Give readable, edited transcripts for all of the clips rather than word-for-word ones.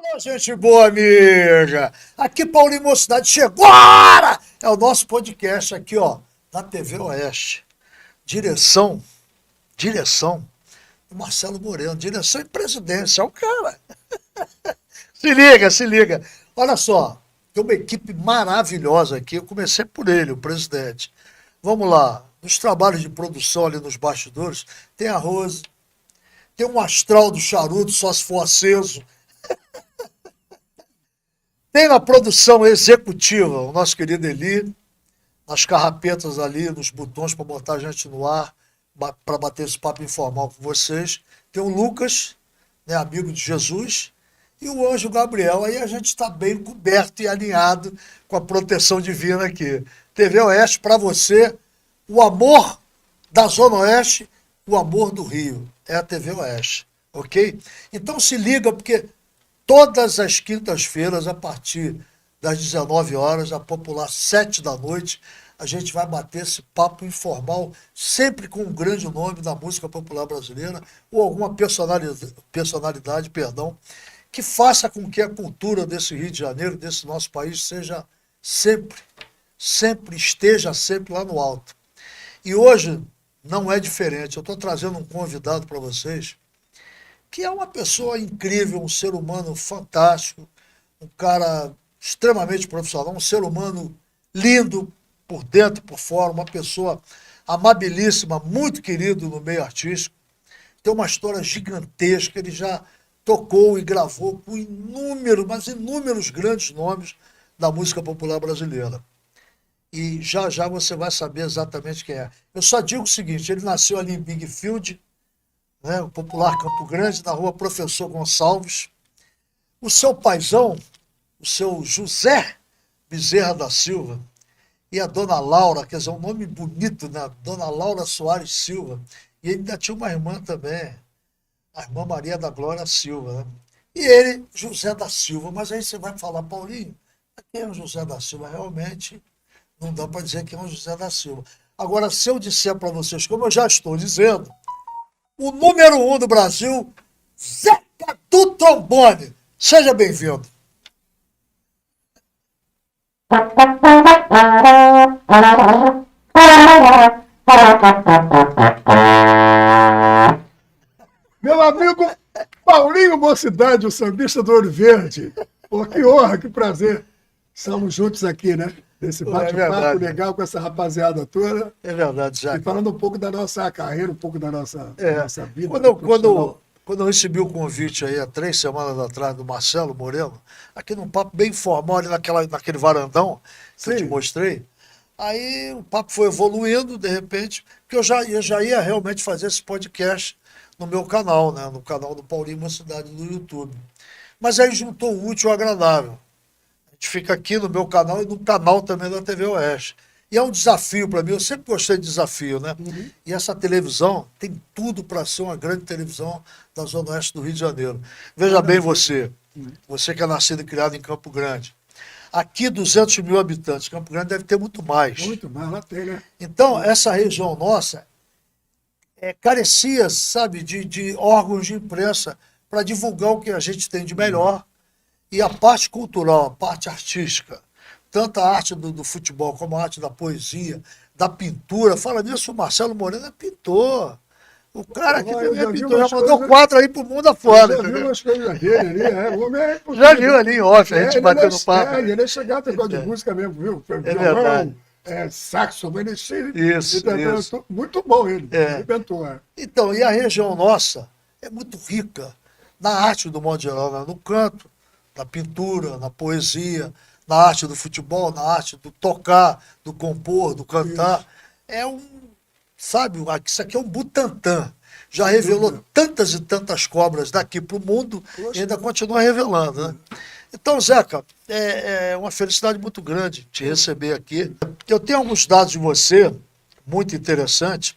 Alô, gente boa, amiga! Aqui Paulinho Mocidade chegou agora! É o nosso podcast aqui, ó, na TV Oeste. Direção, direção do Marcelo Moreno, direção e presidência, é o cara. Se liga, se liga. Olha só, tem uma equipe maravilhosa aqui, eu comecei por ele, o presidente. Vamos lá, nos trabalhos de produção ali nos bastidores, tem a Rose, tem um astral do charuto, só se for aceso. Tem na produção executiva o nosso querido Eli, nas carrapetas ali, nos botões para botar a gente no ar, para bater esse papo informal com vocês. Tem o Lucas, né, amigo de Jesus, e o anjo Gabriel. Aí a gente está bem coberto e alinhado com a proteção divina aqui. TV Oeste para você, o amor da Zona Oeste, o amor do Rio. É a TV Oeste, ok? Então se liga, porque todas as quintas-feiras, a partir das 19 horas, a popular 7 da noite, a gente vai bater esse papo informal, sempre com um grande nome da música popular brasileira, ou alguma personalidade, perdão, que faça com que a cultura desse Rio de Janeiro, desse nosso país, seja esteja sempre lá no alto. E hoje não é diferente. Eu estou trazendo um convidado para vocês, que é uma pessoa incrível, um ser humano fantástico, um cara extremamente profissional, um ser humano lindo por dentro e por fora, uma pessoa amabilíssima, muito querido no meio artístico, tem uma história gigantesca, ele já tocou e gravou com inúmeros grandes nomes da música popular brasileira. E já já você vai saber exatamente quem é. Eu só digo o seguinte, ele nasceu ali em Big Field, né, o popular Campo Grande, na rua Professor Gonçalves. O seu paizão, o seu José Bezerra da Silva, e a dona Laura, quer dizer, um nome bonito, né? Dona Laura Soares Silva. E ele ainda tinha uma irmã também, a irmã Maria da Glória Silva, né? E ele, José da Silva. Mas aí você vai falar, Paulinho, quem é o José da Silva? Realmente não dá para dizer quem é o José da Silva. Agora, se eu disser para vocês, como eu já estou dizendo, o número 1 do Brasil, Zeca do Trombone. Seja bem-vindo. Meu amigo Paulinho Mocidade, o sambista do Ouro Verde. Pô, que honra, que prazer. Estamos juntos aqui, né? Nesse bate-papo legal com essa rapaziada toda. É verdade, Zeca. E falando um pouco da nossa carreira, um pouco da nossa vida. Quando eu recebi o convite aí há 3 semanas atrás do Marcelo Moreno, aqui num papo bem informal, ali naquele varandão que eu te mostrei, aí o papo foi evoluindo, de repente, porque eu já ia realmente fazer esse podcast no meu canal, né? No canal do Paulinho Mocidade do YouTube. Mas aí juntou o útil ao agradável. A gente fica aqui no meu canal e no canal também da TV Oeste. E é um desafio para mim, eu sempre gostei de desafio, né? Uhum. E essa televisão tem tudo para ser uma grande televisão da Zona Oeste do Rio de Janeiro. Veja bem você que é nascido e criado em Campo Grande. Aqui 200 mil habitantes, Campo Grande deve ter muito mais. Muito mais, lá tem, né? Então, essa região nossa carecia, sabe, de órgãos de imprensa para divulgar o que a gente tem de melhor. E a parte cultural, a parte artística, tanto a arte do futebol como a arte da poesia, da pintura. Fala nisso, o Marcelo Moreno é pintor. O cara que também é pintor, já mandou quadro aí pro mundo afora. Já viu umas coisas dele ali, o homem é já viu ali em off, a gente batendo papo. Ele é chegado a negócio de música mesmo, viu? É verdade. Saxo, Isso. Muito bom ele, inventou. Então, e a região nossa é muito rica na arte do modo geral, né? No canto, na pintura, na poesia, na arte do futebol, na arte do tocar, do compor, do cantar. Sabe, isso aqui é um Butantã. Já revelou tantas e tantas cobras daqui para o mundo e ainda continua revelando, né? Então, Zeca, é uma felicidade muito grande te receber aqui. Eu tenho alguns dados de você, muito interessantes.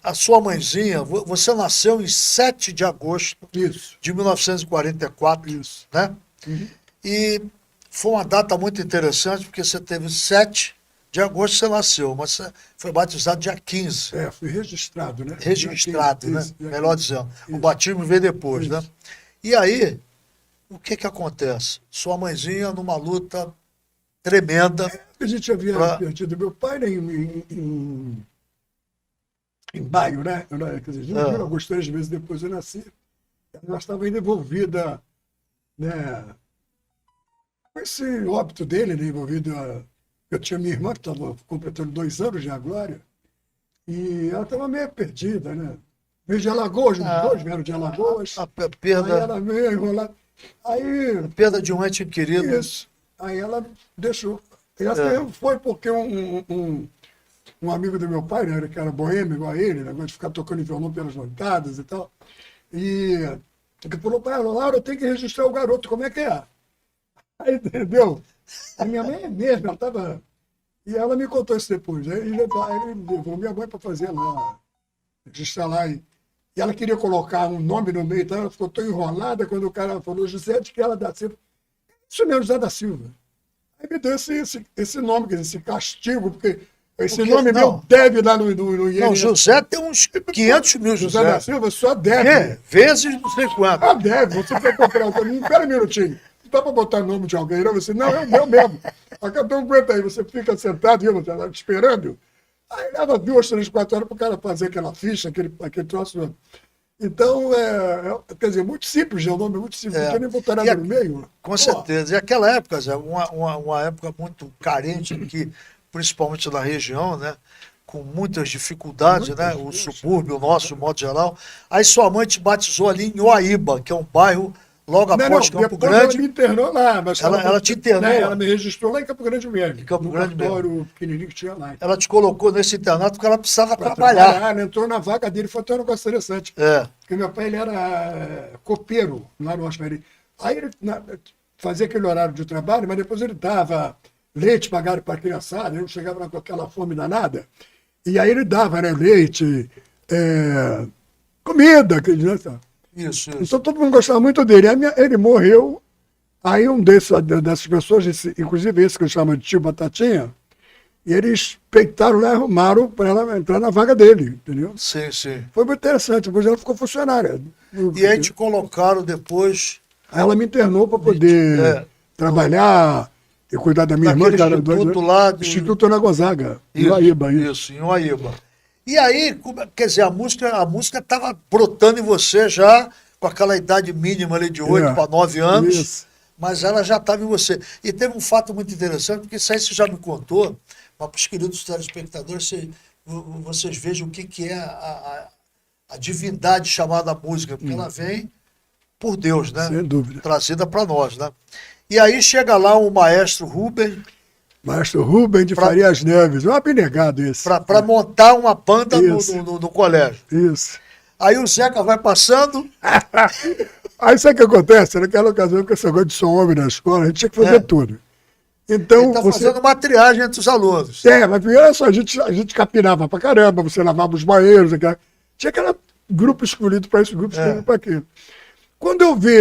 A sua mãezinha, você nasceu em 7 de agosto de 1944, né? Uhum. E foi uma data muito interessante, porque você teve 7 de agosto você nasceu, mas você foi batizado dia 15. Fui registrado, né? Registrado, né? Melhor dizendo. O batismo veio depois, né? E aí, o que que acontece? Sua mãezinha numa luta tremenda. A gente havia perdido meu pai, né, em maio, né? Quer dizer, alguns 3 meses depois eu nasci. Ela estava ainda envolvida, né, com esse óbito dele, né, envolvida. Eu tinha minha irmã que estava completando 2 anos já agora, e ela estava meio perdida, né? Veio de Alagoas, os dois vieram de Alagoas. A perda, aí ela veio enrolada. Aí, a perda de um ente querido. Isso. Aí ela deixou. E essa foi porque um amigo do meu pai, né, que era boêmio igual a ele, negócio de ficar tocando violão pelas noitadas e tal, e que falou para ela: Laura, eu tenho que registrar o garoto, como é que é? Aí, entendeu? A minha mãe é mesmo, ela estava... E ela me contou isso depois. Aí ele levou minha mãe para fazer lá, registrar lá. E ela queria colocar um nome no meio, então ela ficou tão enrolada quando o cara falou José de Quela da Silva. Isso mesmo, José da Silva. Aí me deu esse nome, quer dizer, esse castigo, porque esse nome meu deve lá no INSS. Não, José tem uns 500 mil José da Silva só deve. Vezes não sei quanto. Ah, deve. Você foi comprar o caminho. Espera um minutinho. Não dá para botar o nome de alguém, não? Você, não, é o meu mesmo. Então aguenta aí. Você fica sentado, você tá esperando. Aí leva 2, 3, 4 horas para o cara fazer aquela ficha, aquele troço. Então, quer dizer, muito simples, é um nome muito simples. Não tinha nem botar nada no meio. Com certeza. E aquela época, Zé, uma época muito carente aqui, principalmente na região, né? Com muitas dificuldades, né? O subúrbio nosso, de modo geral. Aí sua mãe te batizou ali em Uaíba, que é um bairro logo após Campo Grande. Ela me internou lá. Mas ela te internou? Né, ela me registrou lá em Campo Grande mesmo. Em Campo Grande mesmo. Pequenininho que tinha lá. Ela te colocou nesse internato porque ela precisava trabalhar. Ela entrou na vaga dele, foi até um negócio interessante. Porque meu pai, ele era copeiro lá no Osmeri. Aí ele fazia aquele horário de trabalho, mas depois ele dava leite pagado para a criançada, ele chegava lá com aquela fome danada. E aí ele dava, né, leite, comida, Isso. Então todo mundo gostava muito dele. Ele morreu, aí dessas pessoas, inclusive esse que eu chamo de tio Batatinha, e eles peitaram lá, arrumaram para ela entrar na vaga dele, entendeu? Sim. Foi muito interessante, depois ela ficou funcionária. E aí te colocaram depois... Aí ela me internou para poder trabalhar e cuidar da minha irmã, que era Instituto Ana Gonzaga, em Uaíba. Isso, em Uaíba. E aí, quer dizer, a música estava brotando em você já, com aquela idade mínima ali de 8 para 9 anos, isso. Mas ela já estava em você. E teve um fato muito interessante, porque isso aí você já me contou, mas para os queridos telespectadores, vocês vejam o que é a divindade chamada música, porque ela vem por Deus, né? Sem dúvida. Trazida para nós, né? E aí chega lá o maestro Rubem. Maestro Rubem de Farias Neves, um abnegado esse. Para montar uma banda no colégio. Isso. Aí o Zeca vai passando. Aí sabe o que acontece? Naquela ocasião, que esse negócio de som homem na escola, a gente tinha que fazer tudo. Então, ele tá fazendo uma triagem entre os alunos. Mas primeiro só, a gente capinava pra caramba, você lavava os banheiros, tinha aquele grupo escolhido para esse, grupo escolhido para aquilo. Quando eu vi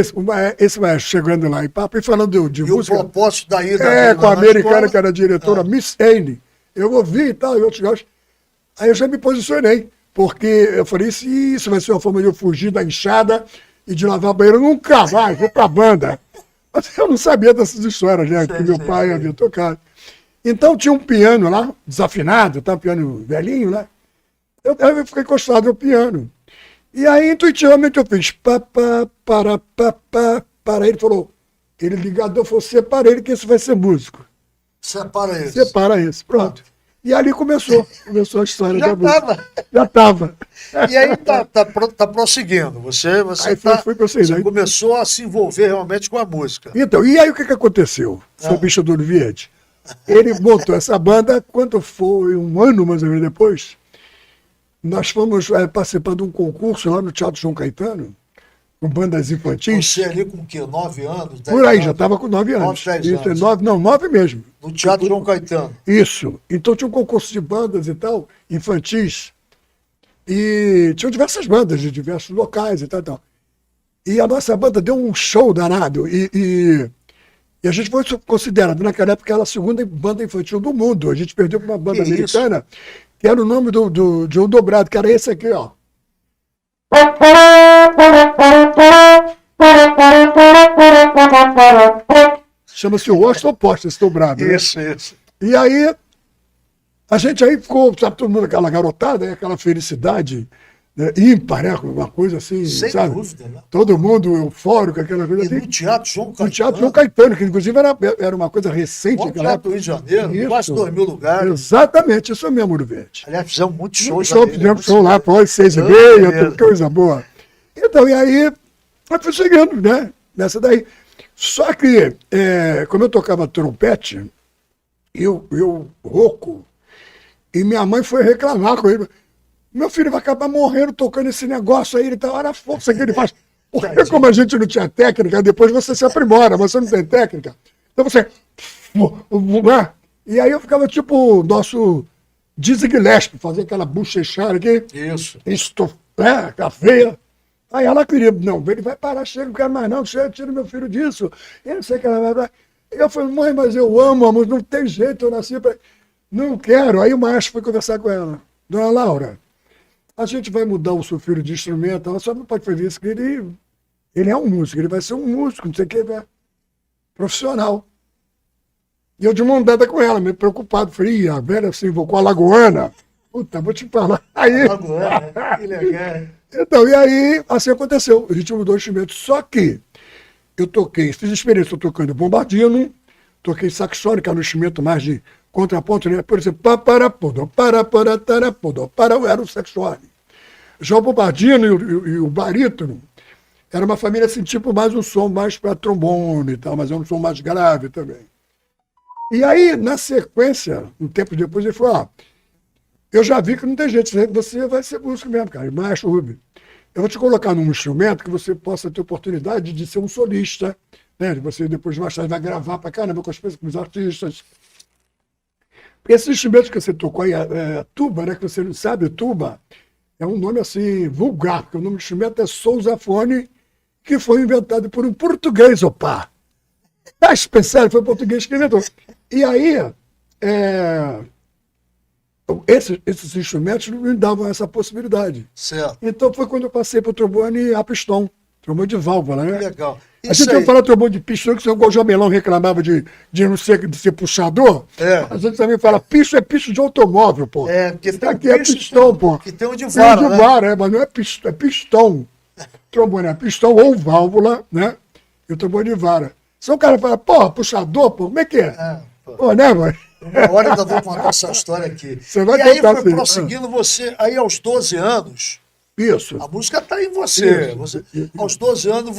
esse maestro chegando lá em papo e falando de música... E o propósito da ida... com a americana, que era a diretora, Miss Anne. Eu ouvi e tal, e outros gostos. Aí eu já me posicionei, porque eu falei, isso vai ser uma forma de eu fugir da enxada e de lavar banheiro. Nunca mais, vou pra banda. Mas eu não sabia dessas histórias, né? Que meu pai havia tocado. Então tinha um piano lá, desafinado, tá? Um piano velhinho, né? Eu fiquei encostado no piano. E aí, intuitivamente, eu fiz para. Ele falou, ele ligado, eu falei, separa ele que esse vai ser músico. Separa esse, pronto. E ali começou a história da música. Já estava. E aí tá prosseguindo. Você começou a se envolver realmente com a música. Então, e aí o que aconteceu? Seu bicho do Ouro Verde. Ele montou essa banda, quando foi um ano mais ou menos depois, nós fomos participar de um concurso lá no Teatro João Caetano, com bandas infantis. Você ali com o quê? 9 anos? 10 Por aí, já estava com 9 anos. 9, 10 anos. 9 mesmo. No Teatro João Caetano. Isso. Então tinha um concurso de bandas e tal, infantis. E tinham diversas bandas de diversos locais e tal. E a nossa banda deu um show danado. E a gente foi considerado, naquela época, a segunda banda infantil do mundo. A gente perdeu para uma banda americana, que era o nome de um dobrado, que era esse aqui, ó. Chama-se o Washington Post, esse dobrado. Né? Isso. E aí, a gente aí ficou, sabe, todo mundo, aquela garotada, né? Aquela felicidade, né? Ímpar, né? Uma coisa assim, sem sabe? dúvida, né? Todo mundo eufórico, aquela coisa E assim. no Teatro João Caetano. No Teatro João Caetano, que inclusive era uma coisa recente. Bom Teatro Rio de Janeiro, Isso. quase 2.000 lugares. Exatamente, isso mesmo, Ouro Verde. Aliás, fizemos muitos shows. Fizemos show lá, pós 6h30, coisa boa. Então, e aí, eu fui seguindo, né? Nessa daí. Só que, como eu tocava trompete, eu rouco, e minha mãe foi reclamar com ele. Meu filho vai acabar morrendo tocando esse negócio aí, ele tá olha a força que ele faz. Porque como a gente não tinha técnica, depois você se aprimora, você não tem técnica. Então você... E aí eu ficava tipo o nosso Dizzy Gillespie, fazer aquela bochechada aqui. Isso. A veia. Aí ela queria, não, ele vai parar, chega, não quero mais não, chega, tira meu filho disso. Eu não sei o que ela vai... Eu falei, mãe, mas eu amo, amor, não tem jeito, eu nasci pra... Não quero. Aí o maestro foi conversar com ela. Dona Laura, a gente vai mudar o seu filho de instrumento, ela só não pode fazer isso, porque ele é um músico, ele vai ser um músico, não sei o que, profissional. E eu de mão dada com ela, meio preocupado, falei, a velha se invocou a Lagoana. Puta, vou te falar. Aí... Lagoana, que legal. Então, e aí, assim aconteceu. A gente mudou o instrumento. Só que eu toquei, fiz experiência tocando bombardino, toquei saxofone, que era um instrumento mais de contraponto, né? Por exemplo, era o saxofone. Já o bombardino e o barítono era uma família assim, tipo mais um som mais para trombone e tal, mas é um som mais grave também. E aí, na sequência, um tempo depois, ele falou, eu já vi que não tem jeito, você vai ser músico mesmo, cara, maestro Rubem. Eu vou te colocar num instrumento que você possa ter oportunidade de ser um solista, né? Você depois mais tarde vai gravar pra caramba com os artistas. Porque esses instrumentos que você tocou aí, tuba, né? Que você não sabe, tuba, é um nome assim vulgar, porque o nome do instrumento é sousafone, que foi inventado por um português, opa. Mas pensar, foi português que inventou. E aí, esses instrumentos não me davam essa possibilidade. Certo. Então foi quando eu passei para o trombone a pistão, trombone de válvula, né? Legal. A gente não fala trombone de pistão, que o seu Jamelão reclamava de não ser, de ser puxador. A gente também fala pisto é pisto de automóvel, pô. Porque tem aqui é pistão, pô. Que tem um de vara, tem um de vara, mas não é pistão, é pistão. Trombone é pistão ou válvula, né? E o trombone de vara. Se o cara fala, pô, puxador, pô, como é que é? Pô, né, mano? Uma hora ainda vou contar essa história aqui. Você vai e aí contar foi assim, prosseguindo você, aí aos 12 anos, isso. A música está em você. Aos 12 anos,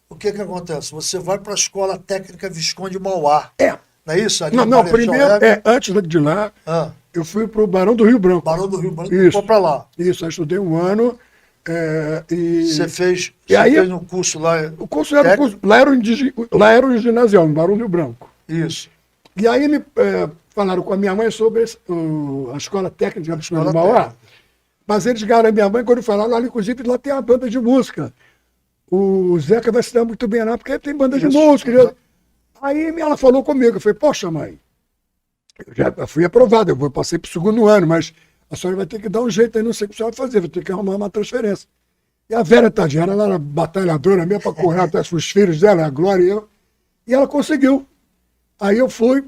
o que acontece? Você vai para a Escola Técnica Visconde Mauá. Não é isso? Ali não, primeiro, antes de lá, eu fui para o Barão do Rio Branco. Barão do Rio Branco, e foi para lá. Isso, eu estudei um ano. Você fez um curso lá? O curso era lá era o ginasial, no Barão do Rio Branco. Isso. E aí me falaram com a minha mãe sobre a Escola Técnica Visconde Mauá. Mas eles ligaram a minha mãe quando falaram, olha, inclusive lá tem uma banda de música. O Zeca vai se dar muito bem lá, porque tem banda de música. Aí ela falou comigo, eu falei, poxa, mãe, eu já fui aprovado, eu passei para o segundo ano, mas a senhora vai ter que dar um jeito aí, não sei o que a senhora vai fazer, vai ter que arrumar uma transferência. E a Vera Tadinha, ela era batalhadora mesmo para correr atrás dos filhos dela, a Glória e eu, e ela conseguiu. Aí eu fui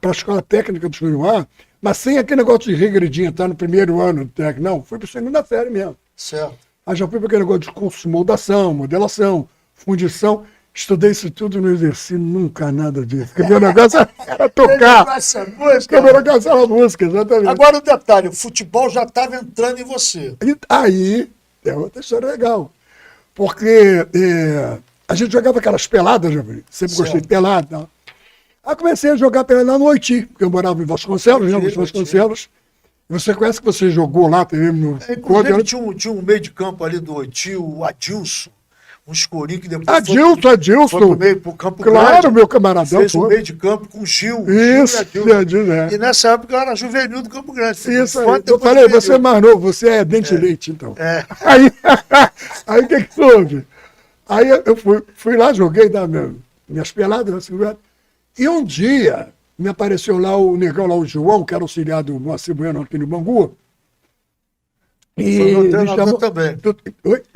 para a Escola Técnica do Churuá, mas sem aquele negócio de regredinha, tá no primeiro ano do técnico, não, fui para a segunda série mesmo. Certo. Aí já fui para aquele negócio de curso de moldação, modelação, fundição, estudei isso tudo, não exerci nunca nada disso. Porque meu negócio era tocar. Porque meu negócio era música, exatamente. Agora o detalhe, o futebol já estava entrando em você. E aí, é outra história legal, porque a gente jogava aquelas peladas, sempre gostei de pelada, tá? Aí comecei a jogar pelada no Oiti, porque eu morava em Vasconcelos, né? Vasconcelos. Você conhece que você jogou lá também no. Inclusive, tinha um meio de campo ali do Oiti, o Adilson. Um escurinho que depois Adilson. Foi pro meio, pro Campo Claro, Grande. Meu camaradão. Fez um meio de campo com o Gil. Isso, E nessa época eu era juvenil do Campo Grande. Isso aí. Eu falei, você é mais novo, você é dente leite, então. Aí o que houve? Aí eu fui lá, joguei minhas peladas na segunda. E um dia me apareceu lá o negão, lá o João, que era auxiliar do Moacir Bueno aqui no Bangu. Foi meu treinador também.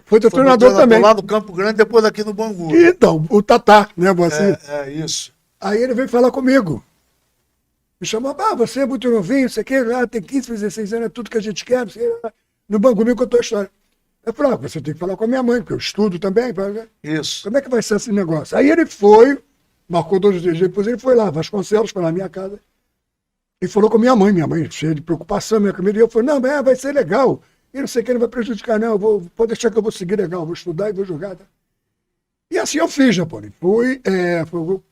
Foi teu treinador também. Lá no Campo Grande, depois aqui no Bangu. Então, o Tatá, né? Você. Isso. Aí ele veio falar comigo. Me chamou, você é muito novinho, você quer, tem 15, 16 anos, é tudo que a gente quer. No Bangu me contou a história. Eu falei, você tem que falar com a minha mãe, porque eu estudo também. Isso. Como é que vai ser esse negócio? Aí ele foi, marcou 2 dias depois, ele foi lá, Vasconcelos, foi na minha casa, e falou com a minha mãe cheia de preocupação, minha comida, e eu falei, não, vai ser legal, e não sei o que, não vai prejudicar, não, pode deixar que eu vou seguir legal, vou estudar e vou jogar. Tá? E assim eu fiz, Japolim.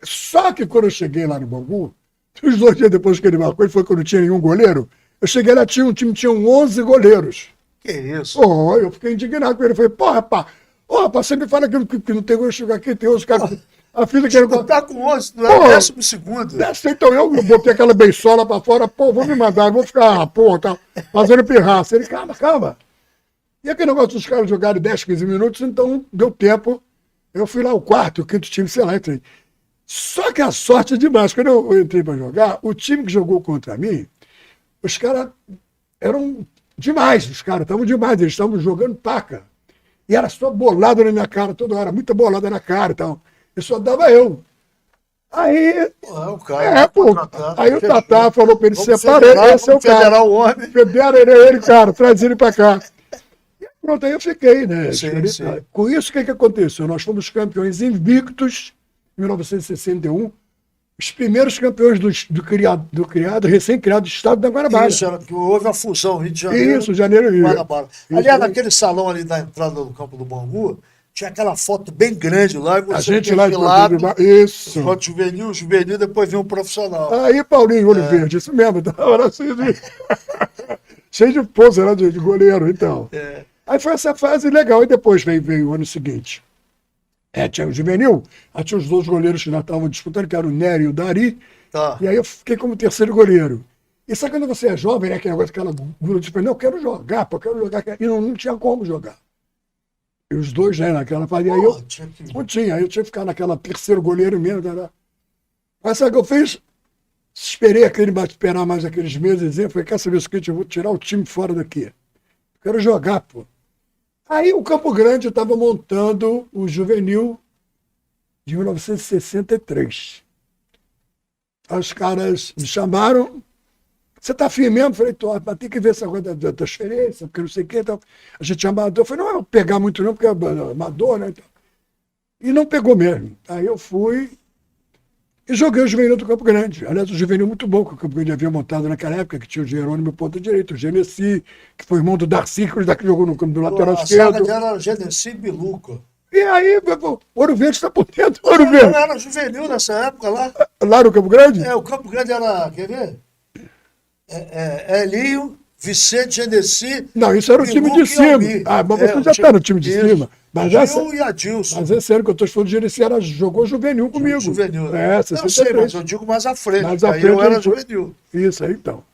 Só que quando eu cheguei lá no Bangu, os 2 dias depois que ele marcou, ele foi quando não tinha nenhum goleiro, eu cheguei lá, o time tinha 11 goleiros. Que isso? Eu fiquei indignado com ele. Eu falei, rapaz, você me fala que não tem gosto de jogar aqui, tem 11 caras. A filha que ele tá com 11, não é 12º. Então eu botei aquela beisola pra fora, vou me mandar, vou ficar, tá fazendo pirraça. Ele, calma. E aquele negócio dos caras jogarem 10, 15 minutos, então deu tempo. Eu fui lá o quarto, o quinto time, sei lá, entrei. Só que a sorte é demais. Quando eu entrei pra jogar, o time que jogou contra mim, os caras eram demais, os caras estavam demais, eles estavam jogando paca. E era só bolada na minha cara toda hora, muita bolada na cara e tal. E só dava eu. Aí. O cara aí o Tatá falou pra ele: separa, esse é o cara. Federar o homem. Federa ele, cara, traz ele pra cá. E pronto, aí eu fiquei, né? Sim. Com isso, o que aconteceu? Nós fomos campeões invictos em 1961. Os primeiros campeões do recém-criado Estado da Guanabara. Isso, que houve a fusão Rio de Janeiro. Isso, Janeiro e Rio. Guanabara. Aliás, naquele salão ali da entrada do campo do Bangu, tinha aquela foto bem grande lá. E você a gente lá de lado, isso. Foto juvenil, depois vinha um profissional. Aí, Paulinho Olho Verde, isso mesmo. Era assim cheio de pose lá de goleiro, então. Aí foi essa fase legal. E depois veio o ano seguinte. Tinha o juvenil, aí tinha os 2 goleiros que nós estávamos disputando, que eram o Nery e o Dari. Tá. E aí eu fiquei como 3º goleiro. E sabe quando você é jovem, né? Aquele negócio, aquela gula de não, eu quero jogar, eu quero jogar. E não tinha como jogar. E os 2, né, naquela fase. Aí eu não tinha, aí eu tinha que ficar naquela 3º goleiro mesmo. Mas sabe o que eu fiz? Esperei esperar mais aqueles meses e falei, quer saber o seguinte, eu vou tirar o time fora daqui. Eu quero jogar, pô. Aí o Campo Grande estava montando o juvenil de 1963. Aí os caras me chamaram, você tá afim mesmo? Eu falei, tô, mas tem que ver essa coisa da transferência, porque não sei o que. Então, a gente é amador. Eu falei, não vai pegar muito não, porque é amador, né? E não pegou mesmo. Aí eu fui e joguei o juvenil do Campo Grande. Aliás, o juvenil muito bom que o Campo Grande havia montado naquela época, que tinha o Jerônimo ponta direita, o Genesi, que foi irmão do Darcy, que jogou no campo do lateral esquerdo. A era Genesi e Biluca. E aí, o Ouro Verde está por dentro. Ouro Verde. Não era juvenil nessa época lá. Lá no Campo Grande? O Campo Grande era, quer ver? Elinho, Vicente, Genesi. Não, isso era o time de cima. Mas você já está no time de cima. Mas Gil e Adilson. Mas é sério que eu estou falando de Genesi, jogou juvenil comigo. Juvenil. Eu sei, mas eu digo mais à frente. Mais à frente eu era juvenil. Isso aí, então.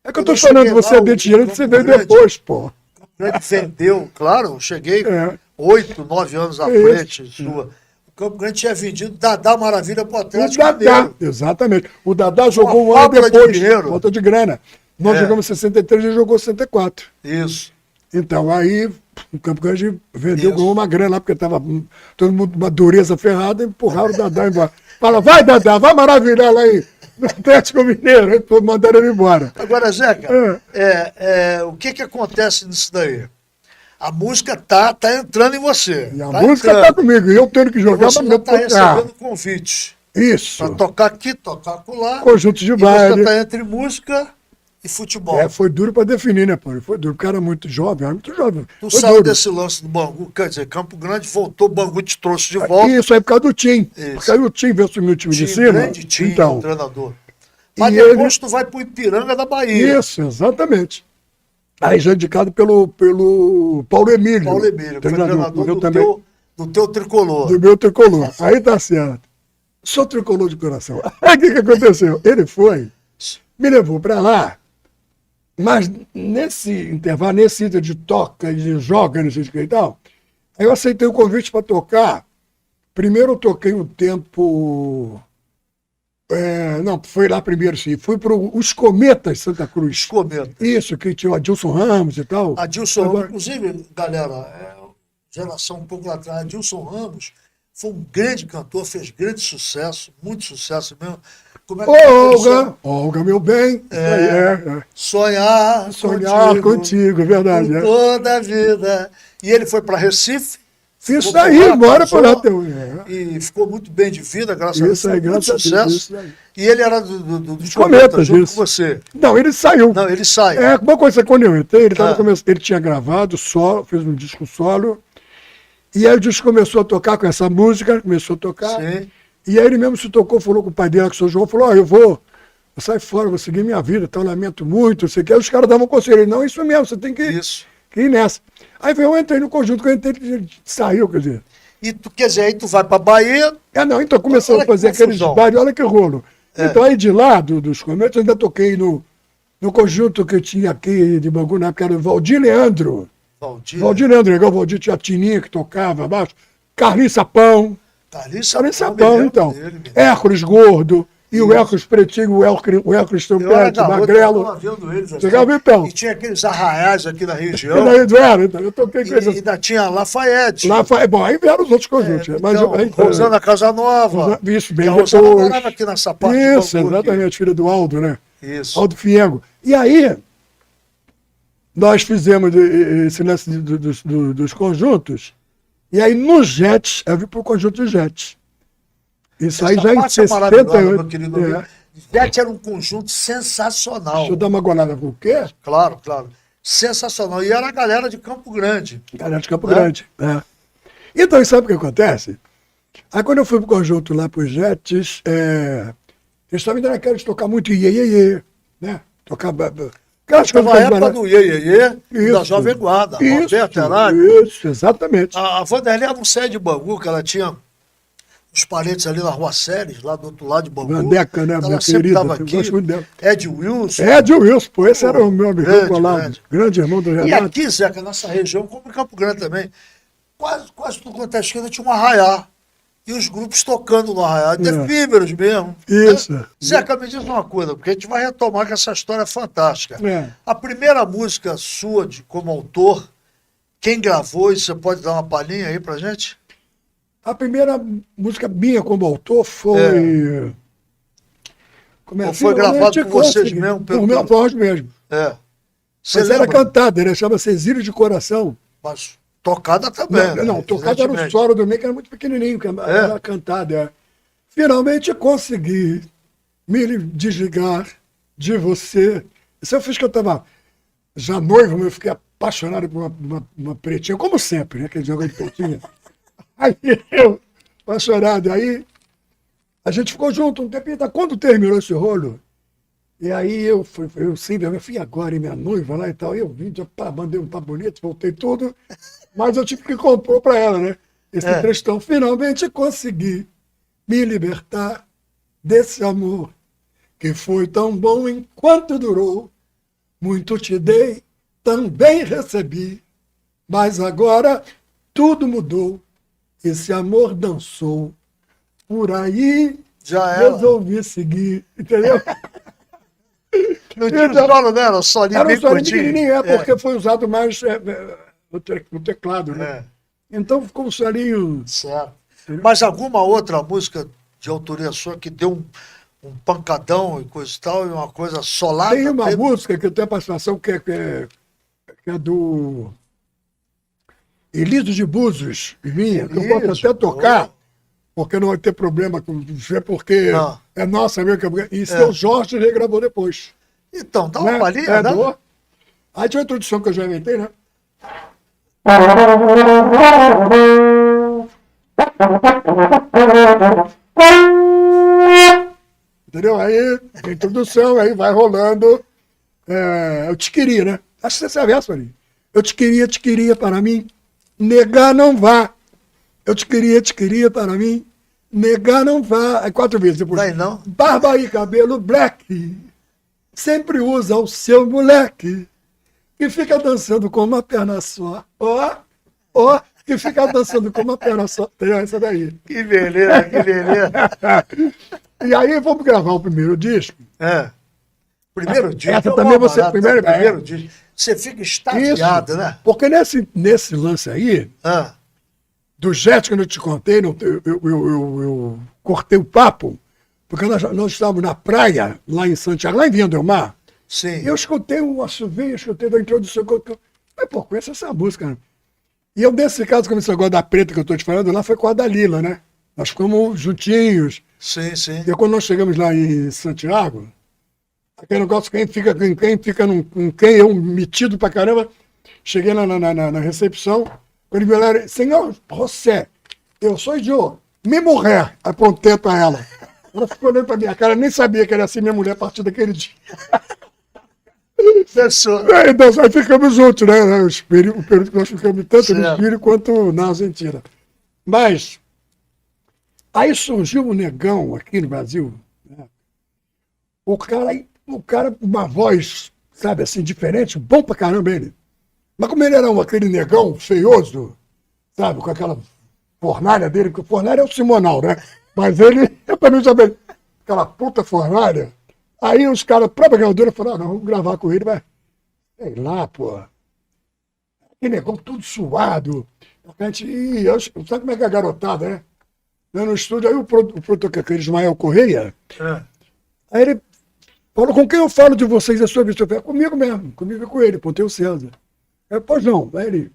É que eu estou falando de você de gerente, você veio depois, pô. O Grande vendeu, claro, eu cheguei 8, 9 anos à frente sua. O Campo Grande tinha vendido Dadá Maravilha para o Atlético Mineiro. Exatamente. O Dadá jogou um ano depois, falta de grana. Nós jogamos 63 e ele jogou 64. Isso. Então, aí o Campo Grande vendeu, ganhou uma grana lá, porque estava todo mundo uma dureza ferrada, empurraram o Dadá embora. Fala, vai Dadá, vai maravilhar lá aí no Atlético Mineiro. Aí mandaram ele embora. Agora, Zeca, o que acontece nisso daí? A música tá entrando em você. E a música tá comigo, e eu tendo que jogar para você tá recebendo convite. Isso. Para tocar aqui, tocar acolá. Conjunto de baile. Você tá entre música e futebol. Foi duro para definir, né, pô? Foi duro, porque era muito jovem, Tu saiu desse lance do Bangu, quer dizer, Campo Grande voltou, Bangu te trouxe de volta. Isso, aí por causa do Tim. Porque aí o Tim veio assumir o time de cima. Grande Tim, então, o treinador. Mas depois tu vai pro Ipiranga da Bahia. Isso, exatamente. Aí já indicado pelo Paulo Emílio. Paulo Emílio, que foi treinador do teu tricolor. Do meu tricolor. Aí tá certo. Sou tricolor de coração. Aí o que aconteceu? Ele foi, me levou para lá, mas nesse intervalo, nesse item de toca, de joga, não sei o que e tal, aí eu aceitei o convite para tocar. Primeiro eu toquei um tempo Não, foi lá primeiro, sim. Fui para os Cometas Santa Cruz. Os Cometas. Isso, que tinha o Adilson Ramos e tal. Adilson Ramos, inclusive, galera, geração um pouco lá atrás, Adilson Ramos foi um grande cantor, fez grande sucesso, muito sucesso mesmo. Como é que Olga, meu bem. Sonhar contigo, verdade. Por toda a vida. E ele foi para Recife. Isso aí, bora por lá até hoje. E ficou muito bem de vida, graças a Deus. Isso aí, graças a Deus. Sucesso. E ele era dos Cometas, junto com você. Não, ele saiu. Não, ele sai. Uma coisa, quando eu entrei, ele tinha gravado solo, fez um disco solo. E aí o disco começou a tocar com essa música, começou a tocar. Sim. E aí ele mesmo se tocou, falou com o pai dele, com o seu João, falou, eu vou sair fora, vou seguir minha vida, então lamento muito, você quer. Os caras davam conselho. Ele, não, isso mesmo, você tem que ir nessa. Aí eu entrei no conjunto, que eu entrei, ele saiu, quer dizer. E tu, quer dizer, aí tu vai pra Bahia. Então começou a fazer aqueles bailes, olha que rolo. Então aí de lá, dos Cometas, eu ainda toquei no conjunto que eu tinha aqui de Bangu, na época era o Valdir Leandro. Valdir Leandro, igual o Valdir tinha a Tininha que tocava abaixo. Carlinhos Sapão. Carlinhos Sapão, então. Hércules Gordo. E o Hércules Pretinho, o Hércules Trompete, Magrelo. Você já viu, então? E tinha aqueles arraiais aqui na região. Então, eu toquei com eles. E ainda tinha Lafayette. Bom, aí vieram os outros conjuntos. Rosana Casanova. Isso, bem depois. A Rosana morava aqui nessa parte. Isso, exatamente, filha do Aldo, né? Isso. Aldo Fiengo. E aí, nós fizemos esse lance dos conjuntos. E aí, no Jets, eu vim para o conjunto de Jets. Isso aí já em 68. Meu querido amigo. Jets era um conjunto sensacional. Deixa eu dar uma golada com o quê? Claro. Sensacional. E era a galera de Campo Grande. Galera de Campo Grande, Então, sabe o que acontece? Aí, quando eu fui pro conjunto lá pros Jets, eles estavam ainda naquela de tocar muito iê, né? Tocar... Aquela época do iê, da Jovem Guarda. Roberto Heráclito. Isso, exatamente. A Vanderlei não sai de Bangu, que ela tinha os parentes ali na Rua Séries, lá do outro lado de Bangu. Vandeca, né? Ela sempre estava aqui. Ed Wilson. Pô, esse era o meu amigo grande irmão do Renato. E aqui, Zeca, nessa região, como em Campo Grande também, quase tudo quanto é esquerda tinha um arraiá. E os grupos tocando no arraiá, de efímeros mesmo. Isso. Né? Zeca, me diz uma coisa, porque a gente vai retomar que essa história é fantástica. A primeira música sua como autor, quem gravou, e você pode dar uma palhinha aí pra gente? A primeira música minha como autor foi... Foi gravado por vocês mesmo? Por minha voz mesmo. Mas era cantada, né? Chama-se Exílio de Coração. Mas tocada também. Não, tocada era o solo do meio, que era muito pequenininho, que era cantada. Finalmente consegui me desligar de você. Isso eu fiz que eu estava já noivo, eu fiquei apaixonado por uma pretinha, como sempre, né? Aquele jogo de pretinha. Aí eu, apaixonado, aí a gente ficou junto um tempinho, quando terminou esse rolo, e aí eu fui agora, e minha noiva lá e tal, eu vim, mandei um papo bonito, voltei tudo, mas eu tive que compor para ela, né? Esse trechão, finalmente consegui me libertar desse amor, que foi tão bom enquanto durou, muito te dei, também recebi, mas agora tudo mudou. Esse amor dançou por aí, resolvi seguir, entendeu? Não tinha solo, né? Era só era um solo pequenininho, porque foi usado mais no teclado, né? Então ficou um solinho... Certo. Mas alguma outra música de autoria sua que deu um pancadão e coisa e tal, e uma coisa solada? Tem uma música que eu tenho a participação que é do... Eliso de Búzios, minha, que eu posso até tocar, porque não vai ter problema com você, porque é nossa mesmo. E seu Jorge regravou depois. Então, dá uma palhinha, né? Aí tinha uma introdução que eu já inventei, né? Entendeu? Aí, a introdução, aí vai rolando. Eu te queria, né? Acho que você sabe essa ali. Eu te queria para mim. Negar não vá. Eu te queria para mim. Negar não vá. 4 vezes depois. Vai não? Barba e cabelo black. Sempre usa o seu moleque. Que fica dançando com uma perna só. Que fica dançando com uma perna só. Tem essa daí. Que beleza. E aí vamos gravar o primeiro disco. Primeiro disco. Essa também você... Primeiro disco. Você fica extasiado, isso, né? Porque nesse lance aí, do jet que eu te contei, eu cortei o papo, porque nós estávamos na praia, lá em Santiago, lá em Vinha del Mar. Sim. E eu escutei um assovio, escutei da introdução. Mas, pô, conheço essa música, né? E eu, nesse caso, como esse negócio da preta que eu estou te falando, lá foi com a Dalila, né? Nós ficamos juntinhos. Sim. E quando nós chegamos lá em Santiago, aquele negócio, quem fica com quem, eu metido pra caramba, cheguei na recepção, quando ele me olhou, senhor José, eu sou Joe, minha mulher, apontei pra ela. Ela ficou olhando pra minha cara, nem sabia que era assim minha mulher a partir daquele dia. Então, aí ficamos juntos, né? O período que nós ficamos tanto no Espírito quanto na Argentina. Mas, aí surgiu um negão aqui no Brasil, né? O cara, uma voz, sabe, assim, diferente, bom pra caramba ele. Mas como ele era aquele negão feioso, sabe, com aquela fornalha dele, porque o fornalha é o Simonal, né? Mas ele, pra mim saber, aquela puta fornalha. Aí os caras, própria gravadora, falaram, não, vamos gravar com ele, mas sei lá, pô. Aquele negão tudo suado. A gente, sabe como é que é a garotada, né? No estúdio, aí o produtor, aquele Ismael Correia, aí ele falou, com quem eu falo de vocês a sua vista? Eu falei, comigo mesmo, comigo e com ele, Ponteu César. Eu, pois não, aí ele,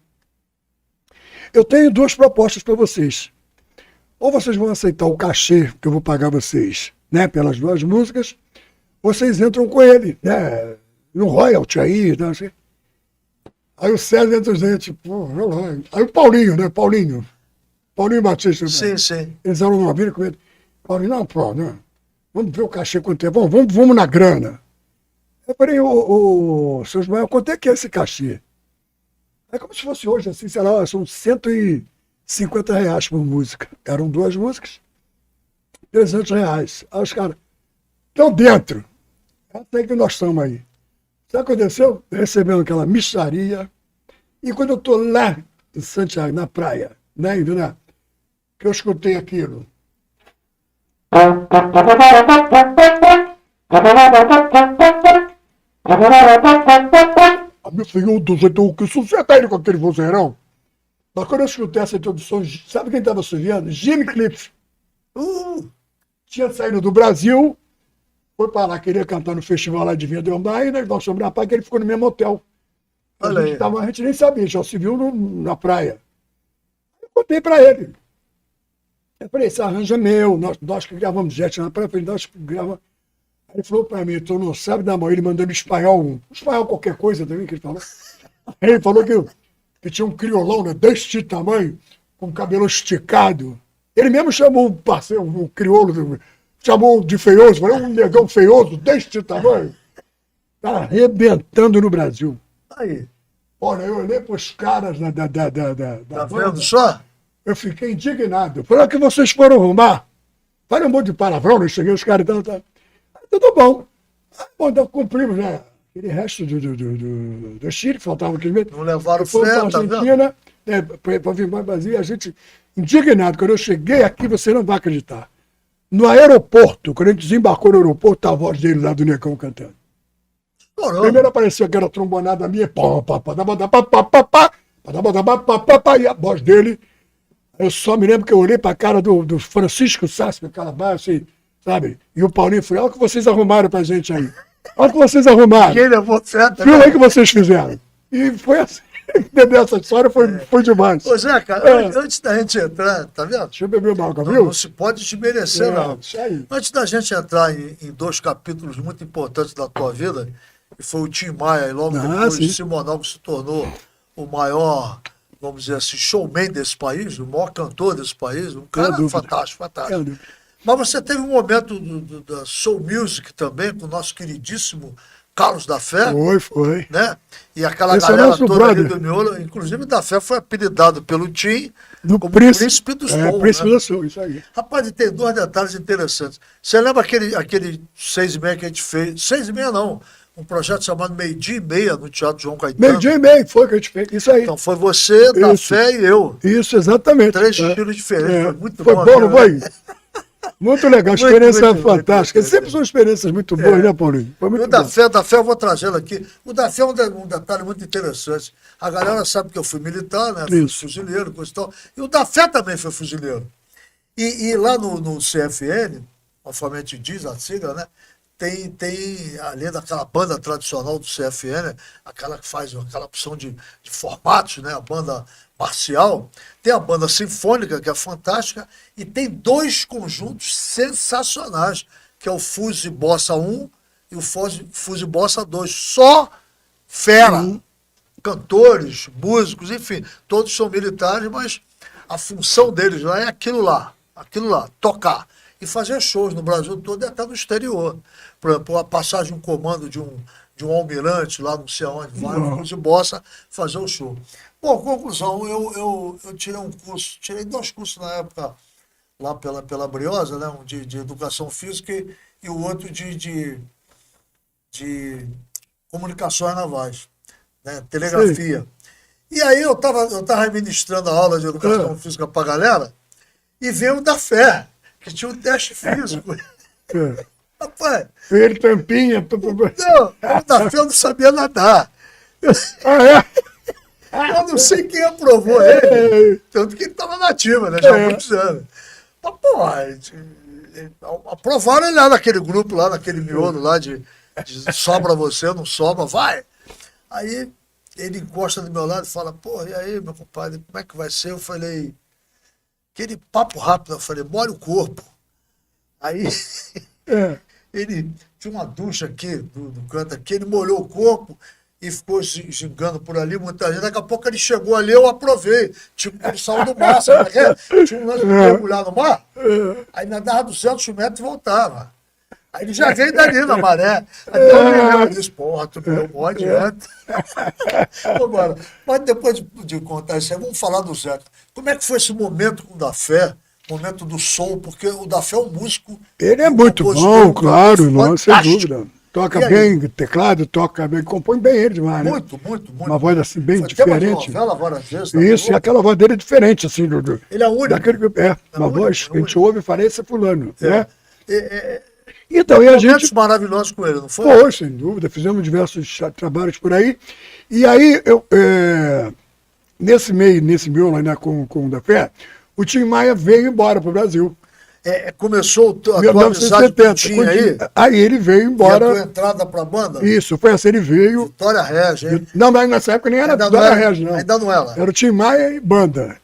eu tenho duas propostas para vocês. Ou vocês vão aceitar o cachê que eu vou pagar vocês, né, pelas duas músicas, vocês entram com ele, né, no royalty aí, né, assim. Aí o César entra os dentes, pô, aí o Paulinho, né, Paulinho Batista. Sim. Eles eram uma vida com ele. Paulinho, não, pô, né, vamos ver o cachê quanto é, vamos na grana. Eu falei, ô, seu Ismael, quanto é que é esse cachê? É como se fosse hoje, assim, sei lá, são R$150 por música. Eram duas músicas, R$300. Aí os caras, estão dentro. Até que nós estamos aí. Sabe o que aconteceu? Recebendo aquela micharia. E quando eu estou lá em Santiago, na praia, né, que eu escutei aquilo. Meu senhor do céu, que sucesso ele com aquele vozeirão. Mas quando eu escutei essa introdução, sabe quem estava subindo? Jimmy Cliff. Tinha saído do Brasil, foi para lá, queria cantar no festival lá de Vinha del Mar, e nós fomos na praia, que ele ficou no mesmo hotel. A gente nem sabia, já se viu na praia. Eu contei para ele. Eu falei, esse arranjo é meu, nós que gravamos jet na praia, nós que gravamos. Aí ele falou para mim, tu não sabe da mão, ele mandou em espanhol qualquer coisa também, que ele falou. Aí ele falou que tinha um criolão, né, deste tamanho, com cabelo esticado. Ele mesmo chamou um parceiro, um crioulo, chamou de feioso, falou, um negão feioso deste tamanho. Tá arrebentando no Brasil. Aí. Olha, eu olhei para os caras da Tá banda, vendo só? eu fiquei indignado. Falei, que vocês foram arrumar? Falei um monte de palavrão, não cheguei, os caras então. Tudo bom. Bom, então cumprimos, né? Aquele resto do Chile, faltava aquele mês. Não levaram fomos para a Argentina, né, para vir mais Brasil, a gente indignado. Quando eu cheguei aqui, você não vai acreditar. No aeroporto, quando a gente desembarcou no aeroporto, tá a voz dele lá do Necão cantando. Primeiro apareceu aquela trombonada minha, e a voz dele. Eu só me lembro que eu olhei para a cara do Francisco Sassi, com aquela baixa assim, sabe? E o Paulinho falou, olha o que vocês arrumaram pra gente aí. Olha o que vocês arrumaram. Quem levou certo? Viu aí o que vocês fizeram. E foi assim. Entendeu? Essa história foi demais. Ô, Zé, cara, antes da gente entrar, tá vendo? Deixa eu beber uma água, viu? Não se pode desmerecer, não. Isso aí. Antes da gente entrar em dois capítulos muito importantes da tua vida, que foi o Tim Maia, e logo depois o Simonal, que se tornou o maior, vamos dizer assim, showman desse país, o maior cantor desse país, um cara fantástico. Mas você teve um momento da Soul Music também, com o nosso queridíssimo Carlos da Fé. Foi. Né? E aquela Esse galera toda brother ali do miolo, inclusive da Fé foi apelidado pelo Tim como Príncipe do Soul. Príncipe do Soul, isso aí. Rapaz, e tem dois detalhes interessantes. Você lembra aquele 6h30 que a gente fez? 6h30 não. Um projeto chamado Meio-Dia e Meia no Teatro João Caetano. Meio-Dia e Meia foi que a gente fez, isso aí. Então foi você, da Fé e eu. Isso, exatamente. 3 estilos diferentes, foi muito bom. Foi bom, não foi? Muito legal, experiência fantástica. Sempre são experiências muito boas, né, Paulinho? Foi muito o da Fé eu vou trazê-lo aqui. O da Fé é um detalhe muito interessante. A galera sabe que eu fui militar, né? Fui fuzileiro, coisa e tal. E o da Fé também foi fuzileiro. E lá no CFN, conforme a gente diz, a sigla, né? Tem, além daquela banda tradicional do CFN, aquela que faz aquela opção de formatos, né? A banda marcial, tem a banda sinfônica, que é fantástica, e tem 2 conjuntos sensacionais, que é o Fuse Bossa 1 e o Fuse Bossa 2. Só fera! Cantores, músicos, enfim, todos são militares, mas a função deles lá é aquilo lá, tocar. E fazer shows no Brasil todo e até no exterior. Por exemplo, a passagem, um comando de um almirante lá, não sei aonde, vai no Fuse Bossa fazer o show. Bom, conclusão, eu tirei 2 cursos na época lá pela Briosa, né? Um de educação física e o outro de comunicações navais, né? Telegrafia. Sim. E aí eu tava ministrando a aula de educação física pra galera e veio o da Fé, que tinha um teste físico. Rapaz. Ele tampinha. Não, o da Fé eu não sabia nadar. Eu não sei quem aprovou ele, tanto que ele estava nativa, né? Já há muitos anos. Mas, pô, aprovaram ele lá naquele grupo, lá naquele miolo lá de sobra você, não sobra, vai. Aí ele encosta do meu lado e fala, pô, e aí, meu compadre, como é que vai ser? Eu falei, aquele papo rápido, eu falei, molha o corpo. Aí ele tinha uma ducha aqui, do canto aqui, ele molhou o corpo e ficou gingando por ali, muita gente. Daqui a pouco ele chegou ali, eu aprovei. Tipo, ele saiu do mar, sabe o que é? Tinha um lance de mergulhar no mar, aí nadava 200 metros e voltava. Aí ele já veio dali na maré. Aí eu disse, porra, tu deu um adiante. Agora, mas depois de contar isso aí, vamos falar do Zeca. Como é que foi esse momento com o da Fé, momento do som? Porque o da Fé é um músico. Ele é muito bom, claro, não, sem dúvida. Toca bem teclado, toca bem, compõe bem ele demais, né? Muito. Uma voz assim bem diferente. Novela, várias vezes, isso, e aquela voz dele é diferente, assim. Ele é único. Uma voz que a gente ouve e fala, esse é fulano, né? Então, e a gente maravilhosos com ele, não foi? Foi, sem dúvida. Fizemos diversos trabalhos por aí. E aí, nesse miolo ainda com o da Fé, o Tim Maia veio embora para o Brasil. Começou a tua amizade com o Tim aí? Aí ele veio embora. E a tua entrada para a banda? Isso, foi assim, ele veio. Vitória Regia, hein? Não, mas nessa época nem era Vitória Regia, não. Ainda não era. Era o Tim Maia e banda.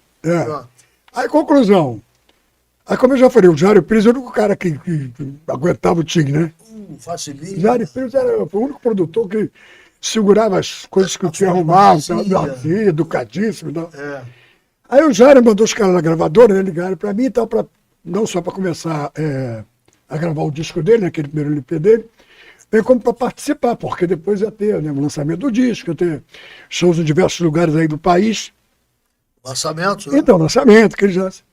Aí, conclusão. Aí, como eu já falei, o Jário Pires era o único cara que aguentava o Tim, né? Facilinho. Jário Pires foi o único produtor que segurava as coisas que eu tinha arrumado, educadíssimo. Aí o Jário mandou os caras na gravadora, né, ligaram para mim e tal, não só para começar a gravar o disco dele, naquele primeiro LP dele, bem como para participar, porque depois ia ter, né, o lançamento do disco, ia ter shows em diversos lugares aí do país. Lançamento, né? Então, lançamento, aqueles lances.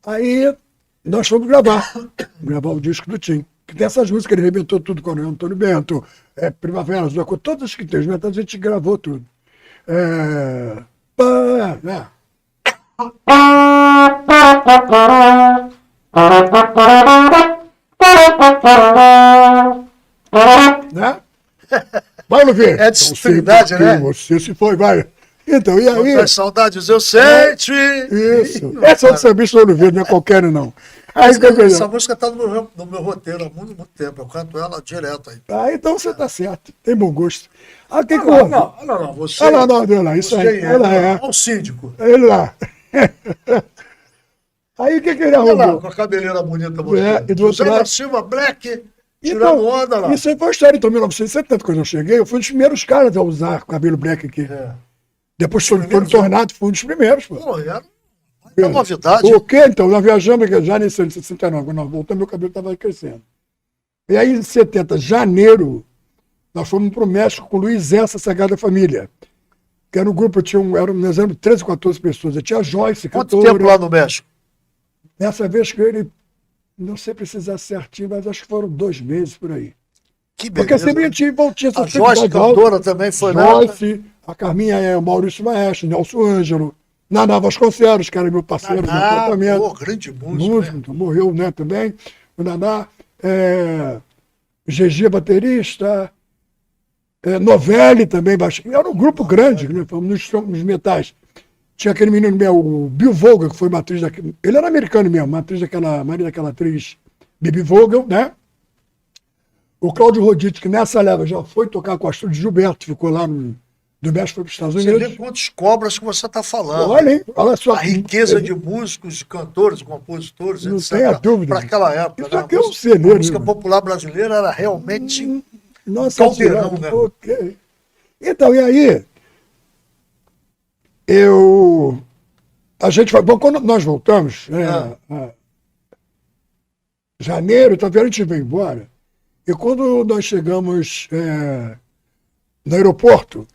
Aí nós fomos gravar o disco do Tim. Que tem essas músicas, ele arrebentou tudo com o Antônio Bento, Primavera Azul, todas as que tem, a gente gravou tudo. Né? Vai, Luiz. É de distribuidade, né? Você se foi, vai. Então, e aí? Quantas saudades eu senti. Isso. Essa é do Sambista Ouro Verde, não é qualquer não. Aí, essa música está no meu roteiro há muito tempo. Eu canto ela direto aí. Então você está certo. Tem bom gosto. Ah, que não. Você. Não, isso aí. Ela é. O síndico. Ele lá. Aí o que ele arrumou? Lá, com a cabeleira bonita. E do outro lado. Silva, Black, tirando onda lá. Isso aí foi a história. Então, em 1970, quando eu cheguei, eu fui um dos primeiros caras a usar cabelo black aqui. Depois foi no Tornado, fui um dos primeiros. Pô. É novidade. O quê? Então, nós viajamos já em 69, quando nós voltamos, meu cabelo estava crescendo. E aí, em 70, janeiro, nós fomos para o México com o Luiz Essa Sagrada Família. Que era um grupo, nós éramos 13, 14 pessoas. Eu tinha a Joyce, Quanto tempo lá no México? Nessa vez que ele, não sei precisar certinho, mas acho que foram 2 meses por aí. Que beleza. Porque sempre tinha voltinha. A Joyce, cantora, também foi lá. Joyce, a Carminha o Maurício Maestro, Nelson Ângelo, Naná Vasconcelos, que era meu parceiro no tratamento. Grande músico. Morreu, né, também. o Naná, GG baterista, Novelli também, baixista. Era um grupo grande, né? Nos metais. Tinha aquele menino meu, o Bill Vogel, que foi uma atriz daquele. Ele era americano mesmo, uma atriz marido daquela atriz Bibi Vogel, né? O Cláudio Rodite, que nessa leva já foi tocar com a Astrid Gilberto, ficou lá do México, foi para os Estados Unidos. Você vê quantas cobras que você está falando. Olha, hein? Olha só. A riqueza de músicos, de cantores, de compositores, não etc. tenha dúvida. Para aquela época. Isso né? aqui é um celeiro. A música popular brasileira era realmente nossa, caldeirão, né? Okay. Então, e aí? A gente vai. Bom, quando nós voltamos, janeiro, tá vendo? A gente veio embora. E quando nós chegamos no aeroporto,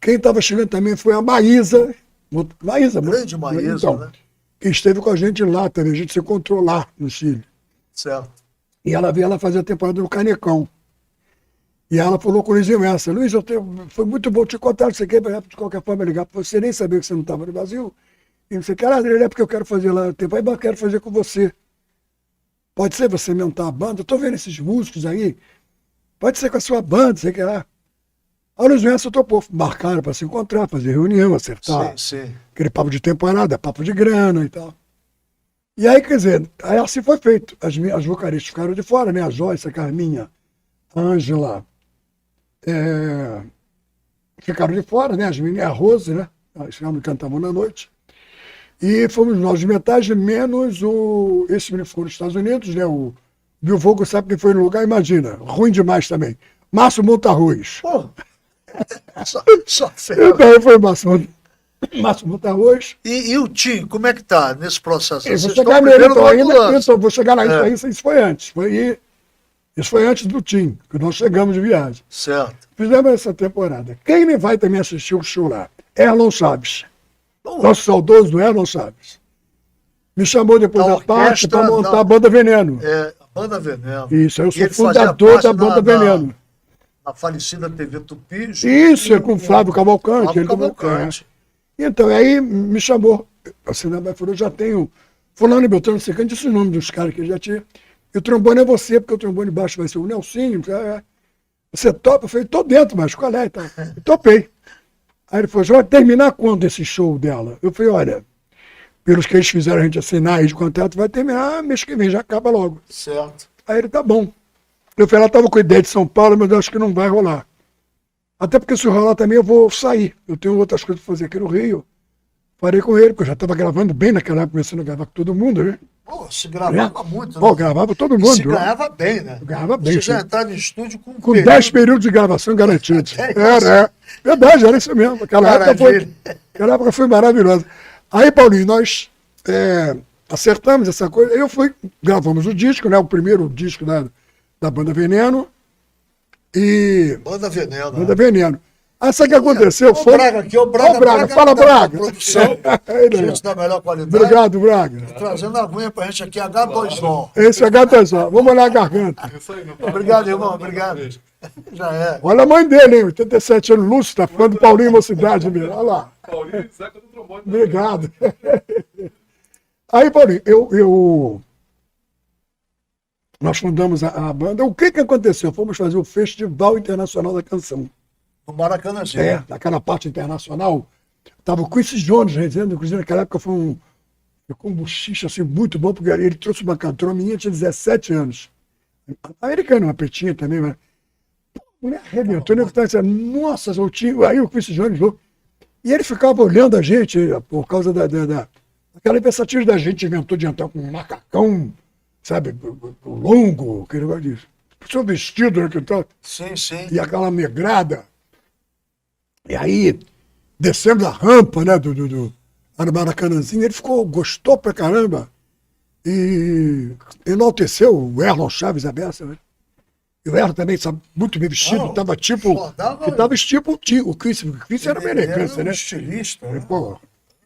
quem estava chegando também foi a Maísa. Grande Maísa, então, né? Que esteve com a gente lá também. A gente se encontrou lá no Chile. Certo. E ela veio ela fazer a temporada do Canecão. E ela falou com o Luizinho Essa, Luiz, foi muito bom te contar, você quer de qualquer forma ligar para você, nem sabia que você não estava no Brasil. E você quer, é porque eu quero fazer lá, eu quero fazer com você. Pode ser você montar a banda, eu tô vendo esses músicos aí, pode ser com a sua banda, você quer lá. A Luizinho Essa topou, marcaram para se encontrar, fazer reunião, acertar. Sim. Aquele papo de temporada, papo de grana e tal. E aí, quer dizer, aí assim foi feito. As vocalistas ficaram de fora, né? A Joyce, a Carminha, a Ângela, ficaram de fora, né? As meninas, a Rose, né? Elas ficaram cantavam na noite. E fomos nós de metade, menos esse menino ficou nos Estados Unidos, né? O Bill Vogel sabe quem foi no lugar, imagina. Ruim demais também. Márcio Montarruz. Pô, só fera. Então foi Márcio Montarruz. E o Tim, como é que tá nesse processo? Eu vou Vocês chegar estão nele, primeiro então, no ainda, ambulância. vou chegar lá, isso foi antes. Isso foi antes do Tim, que nós chegamos de viagem. Certo. Fizemos essa temporada. Quem me vai também assistir o show lá? Erlon Chaves. Nosso saudoso Erlon Chaves. Me chamou depois da parte para montar a Banda Veneno. A Banda Veneno. Isso, eu sou ele fundador da Banda Veneno. A falecida TV Tupi. Isso, é com o Flávio Cavalcante. Flávio Cavalcante. Então, aí me chamou. Assim, falou, já tenho fulano e Beltrano, você disse o nome dos caras que eu já tinha. E o trombone é você, porque o trombone baixo vai ser o Nelsinho. Você topa? Eu falei, tô dentro, mas qual é? Então, topei. Aí ele falou, vai terminar quando esse show dela? Eu falei, olha, pelos que eles fizeram a gente assinar aí de contrato, vai terminar mês que vem, já acaba logo. Certo. Aí ele, tá bom. Eu falei, ela estava com a ideia de São Paulo, mas eu acho que não vai rolar. Até porque se rolar também eu vou sair. Eu tenho outras coisas para fazer aqui no Rio. Falei com ele, porque eu já estava gravando bem naquela época, começando a gravar com todo mundo, né? Pô, se gravava muito, né? Pô, gravava todo mundo. Se ganhava bem, né? Ganhava bem. Você já entrava no estúdio com 10 períodos de gravação garantidos. Era. Verdade, era isso mesmo. Aquela época foi maravilhosa. Aí, Paulinho, nós acertamos essa coisa. Gravamos o disco, né? O primeiro disco da Banda Veneno. Banda Veneno. Banda Veneno. Aí sabe o que aconteceu? O Braga aqui, o Braga. Fala, Braga. Produção, gente da melhor qualidade. Obrigado, Braga. Trazendo a aguinha pra gente aqui, H2O. Esse H2O. Vamos olhar a garganta. Obrigado, irmão, obrigado. Já é. Olha a mãe dele, hein? 87 anos, Lúcio, tá fã do Paulinho Mocidade mesmo. Olha lá. Paulinho, saca do trombone. Obrigado. Aí, Paulinho, nós fundamos a banda. O que aconteceu? Fomos fazer o Festival Internacional da Canção. No Maracanãzinho. Naquela parte internacional. Estava o Quincy Jones, inclusive naquela época foi um bochiche assim, muito bom, porque ele trouxe uma cantora, uma menina tinha 17 anos. Americana, uma pretinha também, mas... mulher arrebentou, né? Nossa, aí o Quincy Jones louco. E ele ficava olhando a gente, por causa daquela pensativa da gente, inventou de entrar com um macacão, sabe, longo, aquele negócio disso. O seu vestido, né, que tal. Sim. E aquela negrada. E aí, descendo a rampa, né, do Maracanãzinho, ele gostou pra caramba. E enalteceu o Erlon Chaves a beça, né? E o Erlon também, sabe, muito bem vestido, estava tipo o Chris era americano, né? Estilista.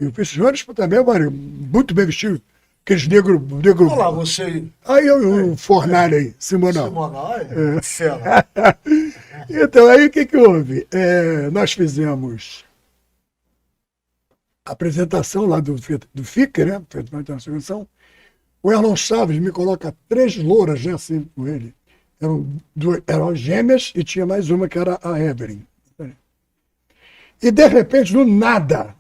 E o Chris Jones também, muito bem vestido. Aqueles negros. Olha lá, você. Aí o Fornalha aí, Simonal. Fera. Então, aí o que houve? Nós fizemos a apresentação lá do FICA, né? Festival Internacional. O Erlon Chaves me coloca 3 louras, né, assim, com ele. Eram gêmeas e tinha mais uma que era a Evelyn. E, de repente, do nada,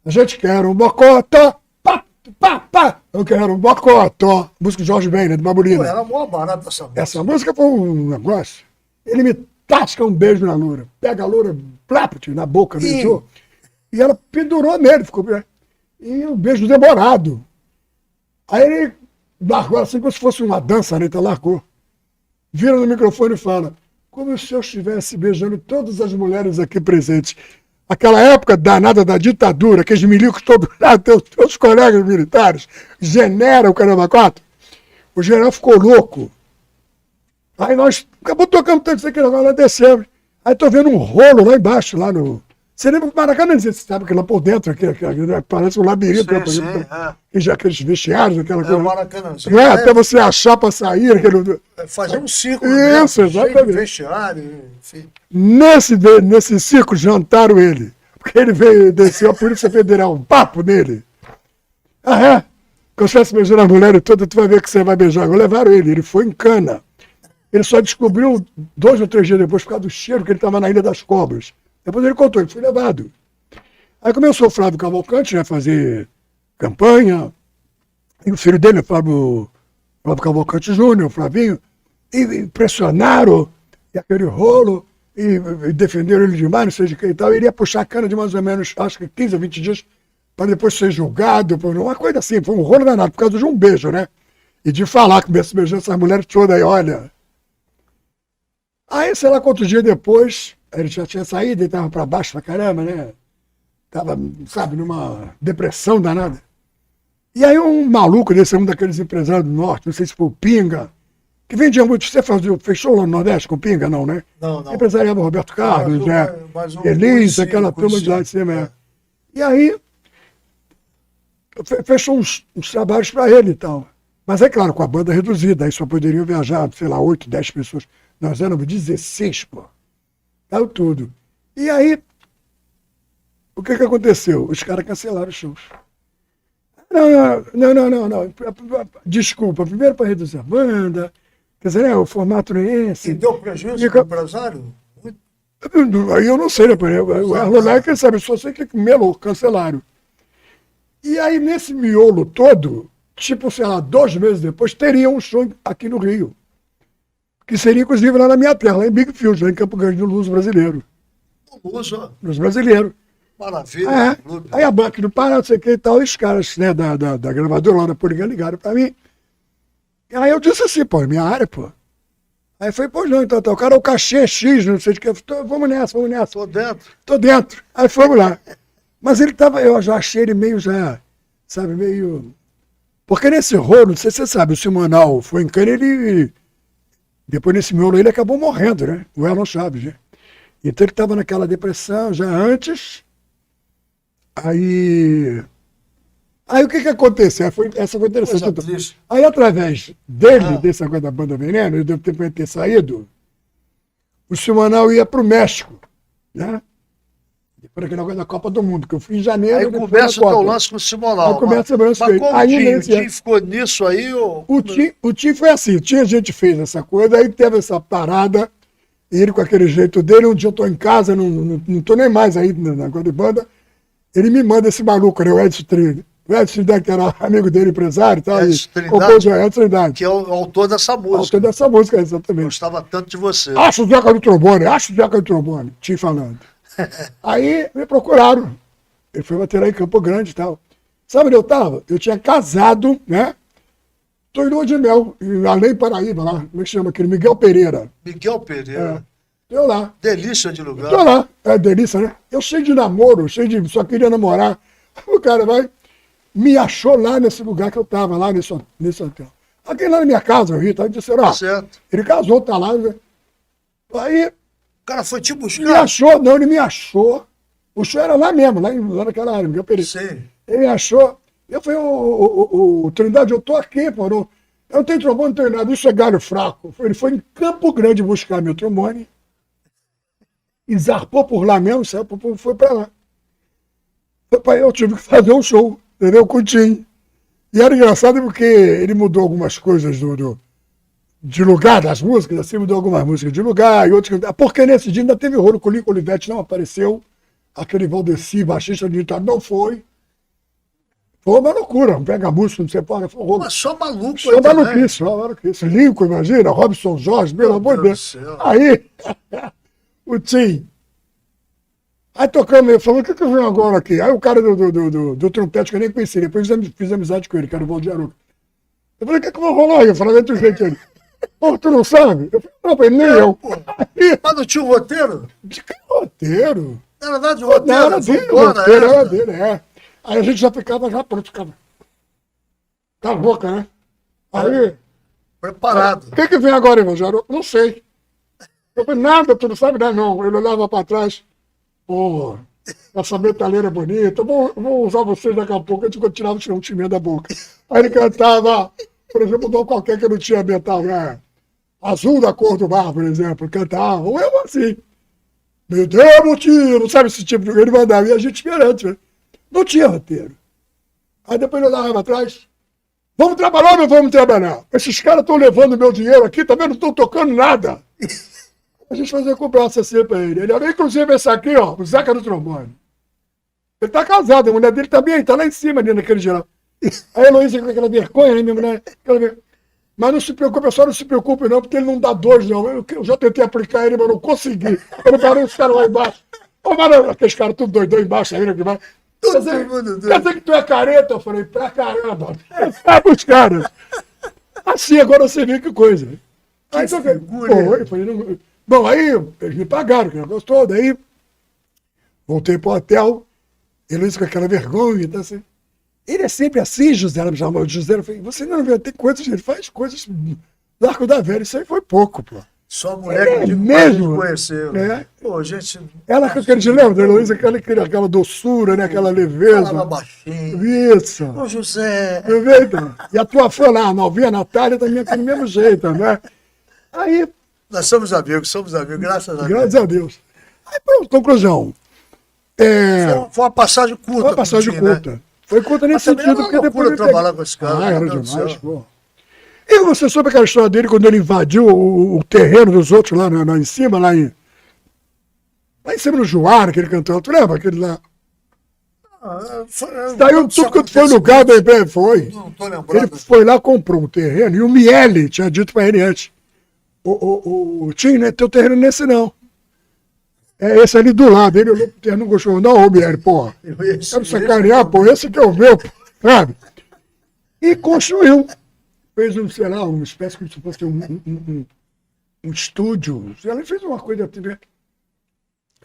a gente quer um bocotó, pá, pá, pá. Eu quero um bocotó. Música de Jorge Ben, né, de Baburina. Era mó barata essa música. Essa música foi um negócio. Ele me tasca um beijo na loura. Pega a loura, plápate, na boca, beijou. E ela pendurou nele, ficou. E um beijo demorado. Aí ele largou assim como se fosse uma dança, né? Então largou. Vira no microfone e fala: como se eu estivesse beijando todas as mulheres aqui presentes. Aquela época danada da ditadura, aqueles milicos todos lá, teus colegas militares, genera o caramba 4. O general ficou louco. Aí nós acabou tocando tanto isso aqui, agora nós descemos. Aí tô vendo um rolo lá embaixo, lá no. Você lembra do Maracanã? Você sabe que lá por dentro, parece um labirinto. Sim, já aqueles vestiários, aquela coisa. O Maracanã. Até você achar para sair. Fazer um círculo. Isso, exatamente. Vestiário, enfim. Nesse círculo jantaram ele. Porque ele veio, desceu a Polícia Federal, um papo nele. Ah, é? Quando você estivesse beijando a mulher toda, tu vai ver que você vai beijar. Agora levaram ele foi em cana. Ele só descobriu 2 ou 3 dias depois, por causa do cheiro, que ele estava na Ilha das Cobras. Depois ele contou, ele foi levado. Aí começou o Flávio Cavalcante, né, a fazer campanha. E o filho dele, o Flávio Cavalcante Júnior, o Flavinho, e pressionaram, e aquele rolo, e defenderam ele demais, não sei de que e tal. Ele ia puxar a cana de mais ou menos, acho que 15 ou 20 dias, para depois ser julgado, uma coisa assim. Foi um rolo danado, por causa de um beijo, né? E de falar que beijando essas mulheres todas aí, olha. Aí, sei lá quantos dias depois, ele já tinha saído, ele estava para baixo pra caramba, né? Tava, sabe, numa depressão danada. E aí um maluco desse, um daqueles empresários do Norte, não sei se foi o Pinga, que vendia muito. Você fechou lá no Nordeste com o Pinga, não, né? Não. Empresariava Roberto Carlos, Elise, aquela turma de lá de cima. É. E aí, fechou uns trabalhos para ele e tal. Mas é claro, com a banda reduzida, aí só poderiam viajar, sei lá, 8, 10 pessoas. Nós éramos 16, pô. Caiu tudo. E aí, o que aconteceu? Os caras cancelaram os shows. Não. Desculpa, primeiro para reduzir a banda, quer dizer, o formato não é esse. E deu prejuízo para o empresário? Aí eu não sei, né? O Arlonai, quem sabe, só sei que melou, cancelaram. E aí, nesse miolo todo, tipo, sei lá, 2 meses depois, teria um show aqui no Rio. Que seria, inclusive, lá na minha terra, lá em Big Field, lá em Campo Grande, no Luz Brasileiro. Luz Brasileiro. Maravilha. É. Aí a banca do Pará, não sei o que e tal, e os caras, né, da gravadora lá da Poligan ligaram pra mim. E aí eu disse assim, pô, minha área, pô. Aí foi, pois não, então, o cara, o cachê X, não sei de que. Vamos nessa. Tô dentro. Aí fomos lá. Mas ele tava, eu já achei ele meio já, sabe, meio. Porque nesse rolo, não sei se você sabe, o Simonal foi em cana, ele. Depois nesse miolo ele acabou morrendo, né? O Erlon Chaves, né? Então ele estava naquela depressão já antes. Aí o que aconteceu? Essa foi interessante. Aí através dele, desse agora da Banda Veneno, ele deve ter saído, o Simonal ia para o México, né? Depois daquele negócio da Copa do Mundo, que eu fui em janeiro. Aí começa o teu lance com o Simonal. Aí começa o lance com ele. Mas como o Tim ficou nisso aí? O Tim foi assim, a gente fez essa coisa, aí teve essa parada, ele com aquele jeito dele, um dia eu tô em casa, não tô nem mais aí na negócio de banda, ele me manda esse maluco, né, o Edson Trindade. O Edson Trindade, que era amigo dele, empresário, tá? Edson Trindade, que é o autor dessa música. Autor dessa música, exatamente. Gostava tanto de você. Acho o Zeca do trombone, Tim falando. Aí me procuraram. Ele foi bater lá em Campo Grande e tal. Sabe onde eu estava? Eu tinha casado, né? Estou em lua de mel, em Além Paraíba, lá. Como é que chama aquele? Miguel Pereira. Eu lá. Delícia de lugar. Tô lá. É delícia, né? Eu cheio de namoro, só queria namorar. O cara me achou lá nesse lugar que eu estava, lá nesse hotel. Aqui lá na minha casa, eu ri, tá? Disseram, ele casou, tá lá. Aí. O cara foi te buscar? Ele me achou. O show era lá mesmo, lá naquela área, Miguel Pereira. Sim. Ele me achou. Eu falei, o Trindade, eu tô aqui, pô. Eu não tenho trombone, não tenho nada. Isso é galho fraco. Ele foi em Campo Grande buscar meu trombone. E zarpou por lá mesmo, foi pra lá. Eu tive que fazer um show, entendeu? Com o Tim. E era engraçado porque ele mudou algumas coisas de lugar das músicas, assim, mudou algumas músicas de lugar e outras. Porque nesse dia ainda teve rolo, o Lico Olivetti não apareceu, aquele Valdeci, baixista de guitarra, não foi. Foi uma loucura, um pega música, não sei porra. Mas só maluco. Só maluquice, só maluquice. Lincoln, imagina, Robson Jorge, pelo amor de Deus. Aí, o Tim. Aí tocando, ele falou, o que eu venho agora aqui? Aí o cara do trompete, que eu nem conhecia, depois fiz amizade com ele, que era o Valdir Aruca. Eu falei, o que eu vou rolar aí? Eu falei, do jeito ele. Pô, tu não sabe? Eu falei, não, nem eu. Mas não tinha um roteiro? De que roteiro? Não era nada de roteiro. Não, era dele, roteiro era dele, é. Aí a gente já ficava pronto, ficava. Cala a boca, né? Aí. Preparado. O que vem agora, irmão? Não sei. Eu falei, nada, tu não sabe, né? Não. Ele olhava pra trás. Pô, essa metaleira é bonita. Vou usar vocês daqui a pouco. Eu tirava o chimento da boca. Aí ele cantava, por exemplo, não qualquer que não tinha metal, né? Azul da cor do mar, por exemplo. Cantava. Ou eu assim. Meu Deus, motivo. Sabe esse tipo de. Ele mandava. E a gente esperando, né? Não tinha roteiro. Aí depois eu olhava atrás. Vamos trabalhar ou não vamos trabalhar? Esses caras estão levando meu dinheiro aqui, também não estão tocando nada. A gente fazia cobrança assim pra ele. Ele era, inclusive, esse aqui, ó, o Zeca do trombone. Ele tá casado, a mulher dele também, tá lá em cima, ali naquele geral. Aí a Heloísa com aquela vergonha, né, minha mulher? Mas não se preocupe, a senhora não se preocupe não, porque ele não dá dois, não. Eu já tentei aplicar ele, mas não consegui. Eu parei os caras lá embaixo. Ô, mano, aqueles caras tudo doidão embaixo, aí, que vai. Quer dizer que tu é careta? Eu falei, pra caramba. Sabe os caras. Assim, agora você vê que coisa. Aí, bom, aí eles me pagaram, que negócio todo. Aí voltei pro hotel, ele com aquela vergonha, tá assim. Ele é sempre assim, José, ela me chamou de José. Eu falei, você não vê, tem coisas, ele faz coisas do Arco da Velha, isso aí foi pouco, pô. Só a mulher que mesmo conheceu. É. Pô, gente. Ela com aquele de lembra, Heloísa, aquela doçura, né? Aquela leveza. Falava baixinho. Isso. Ô, José. Então. E a tua fã lá, a novinha Natália, também é do mesmo jeito, né? Aí. Nós somos amigos, graças a Deus. Graças a Deus. Aí, pronto, conclusão. Foi uma passagem curta. Foi uma passagem curta. Né? Foi curta nesse sentido. Porque depois trabalhar com esse cara. Era demais, pô. E você soube aquela história dele quando ele invadiu o terreno dos outros lá em cima, lá em cima no Juara, que ele cantou. Tu lembra aquele lá? Saiu tudo quanto foi lugar, bem, foi. Não tô lembrando. Ele foi lá, comprou um terreno, e o Miele tinha dito pra ele antes. O Tim, não é teu terreno nesse não. É esse ali do lado. Ele olhou pro terreno, não gostou. Não, ô Miele, porra. Quero sacanear, pô, esse que é o meu, sabe? E construiu. Fez sei lá, uma espécie como se fosse um estúdio. Ela fez uma coisa.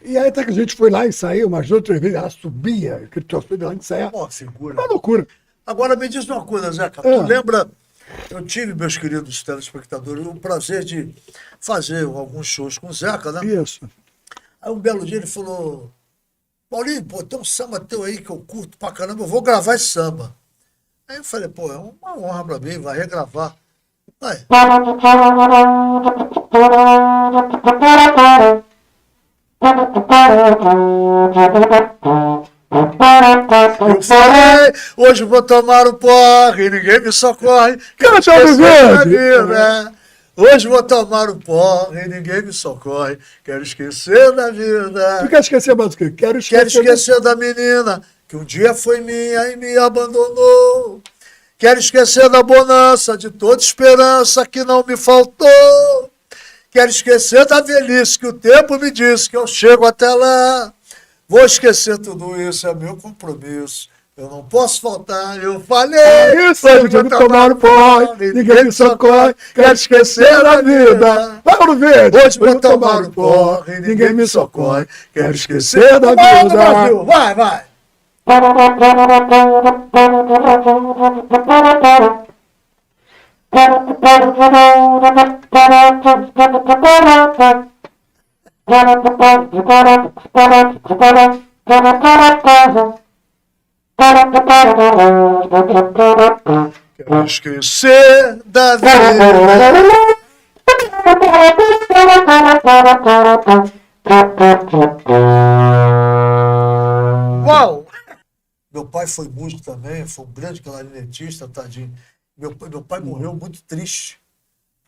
E aí até que a gente foi lá ensaiar umas outras vezes, ela subia, aquele troço lá ensaiar. Uma figura. Uma loucura. Agora me diz uma coisa, Zeca. Tu lembra, eu tive, meus queridos telespectadores, o prazer de fazer alguns shows com o Zeca, né? Isso. Aí um belo dia ele falou, Paulinho, pô, tem um samba teu aí que eu curto pra caramba, eu vou gravar esse samba. Aí eu falei, pô, é uma honra pra mim, vai regravar. Vai. Eu falei, hoje vou tomar um porre, ninguém me socorre. Cara, tá vida. Hoje vou tomar um porre, ninguém me socorre. Quero esquecer da vida. Tu quer esquecer mais o quê? Quero esquecer da menina que um dia foi minha e me abandonou. Quero esquecer da bonança, de toda esperança que não me faltou. Quero esquecer da velhice que o tempo me disse que eu chego até lá. Vou esquecer tudo isso, é meu compromisso. Eu não posso faltar, eu falei. Isso, eu vou tomar um porre, ninguém me socorre. Quero esquecer da vida. Vai no verde. Hoje vou tomar um porre, ninguém me socorre. Quero esquecer da vida. Vai, vai. Quero esquecer da vida. Uau! Meu pai foi músico também, foi um grande clarinetista, tadinho. Meu pai morreu muito triste.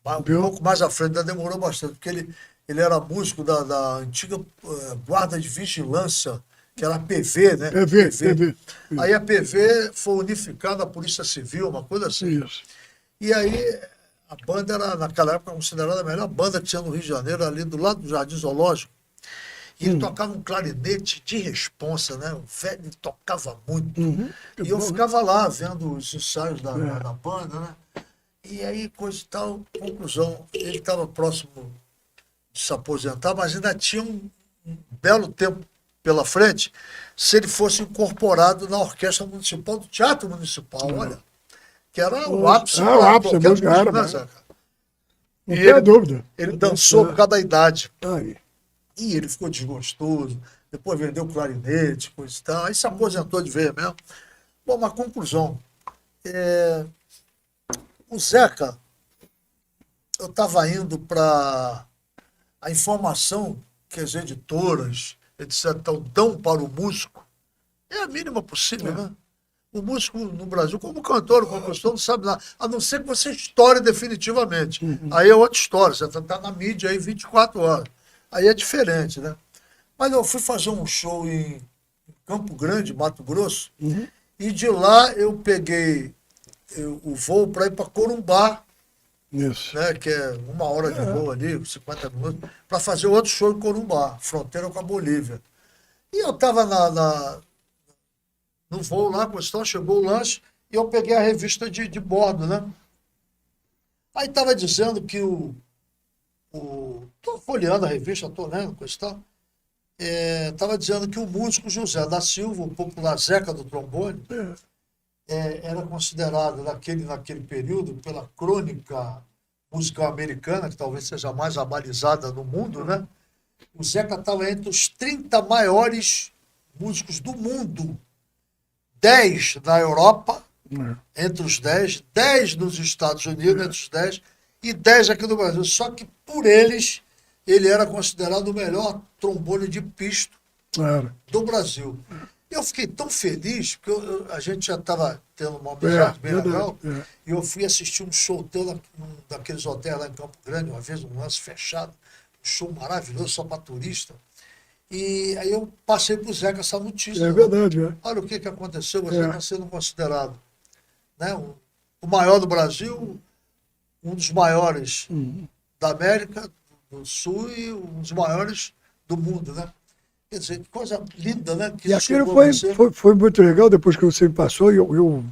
Um pouco mais à frente, ainda demorou bastante, porque ele era músico da antiga Guarda de Vigilância, que era a PV, né? PV. Aí a PV foi unificada à Polícia Civil, uma coisa assim. Isso. E aí a banda era, naquela época, considerada a melhor banda que tinha no Rio de Janeiro, ali do lado do Jardim Zoológico. E ele tocava um clarinete de responsa, né? O velho tocava muito. E eu ficava lá vendo os ensaios da banda, né? E aí, coisa e tal, conclusão, ele estava próximo de se aposentar, mas ainda tinha um belo tempo pela frente se ele fosse incorporado na Orquestra Municipal do Teatro Municipal, olha, que era o ápice. O ápice, né, Zeca? Não tem dúvida. Ele dançou por causa da idade. Aí. E ele ficou desgostoso, depois vendeu clarinete, coisa e tal, aí se aposentou de vez mesmo. Bom, uma conclusão. O Zeca, eu estava indo para a informação que as editoras, etc., dão para o músico, é a mínima possível, né? O músico no Brasil, como cantor, como compositor, não sabe nada, a não ser que você estoure definitivamente. Aí é outra história, você está na mídia aí 24 horas. Aí é diferente, né? Mas eu fui fazer um show em Campo Grande, Mato Grosso, e de lá eu peguei o voo para ir para Corumbá, Isso. né, que é 1 hora de voo ali, 50 minutos, para fazer outro show em Corumbá, fronteira com a Bolívia. E eu estava no voo lá, questão, chegou o lanche, e eu peguei a revista de bordo, né? Aí estava dizendo que estou folheando a revista, estou lendo, questão. Estava dizendo que o músico José da Silva, o popular Zeca do trombone, era considerado naquele período, pela crônica musical americana, que talvez seja a mais abalizada no mundo, né? O Zeca estava entre os 30 maiores músicos do mundo. 10 na Europa, entre os 10, 10 nos Estados Unidos, entre os 10, e 10 aqui no Brasil. Só que por eles, ele era considerado o melhor trombone de pisto do Brasil. Eu fiquei tão feliz, porque a gente já estava tendo uma amizade bem legal, e eu fui assistir um show teu daqueles hotéis lá em Campo Grande, uma vez, um lance fechado, um show maravilhoso, só para turista. E aí eu passei para o Zeca essa notícia. É verdade, né? Olha o que aconteceu, você está sendo considerado, né, o maior do Brasil, um dos maiores da América do Sul e um dos maiores do mundo, né? Quer dizer, que coisa linda, né? Que e aquilo foi muito legal, depois que você me passou, eu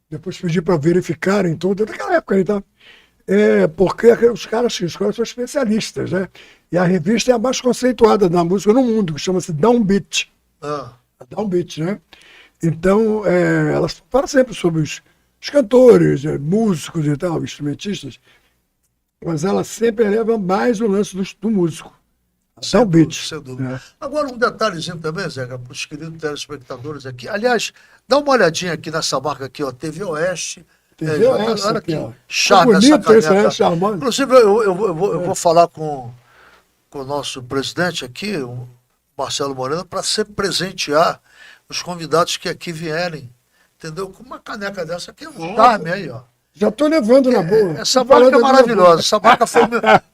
depois pedi para verificarem tudo, naquela época, então, porque os caras são especialistas, né? E a revista é a mais conceituada da música no mundo, que chama-se Downbeat. Downbeat, né? Então, elas falam sempre sobre os cantores, músicos e tal, instrumentistas, mas ela sempre eleva mais o lance do músico. Downbeat. Agora, um detalhezinho também, Zeca, para os queridos telespectadores aqui. Aliás, dá uma olhadinha aqui nessa marca aqui, ó, TV Oeste. TV Oeste, olha que ó. charme bonito essa caneca. Esse, charmante. Inclusive, eu vou falar com o nosso presidente aqui, o Marcelo Moreno, para sempre presentear os convidados que aqui vierem, entendeu? Com uma caneca dessa aqui é um charme aí, ó. Já estou levando na boa. Essa marca é maravilhosa. Essa marca foi...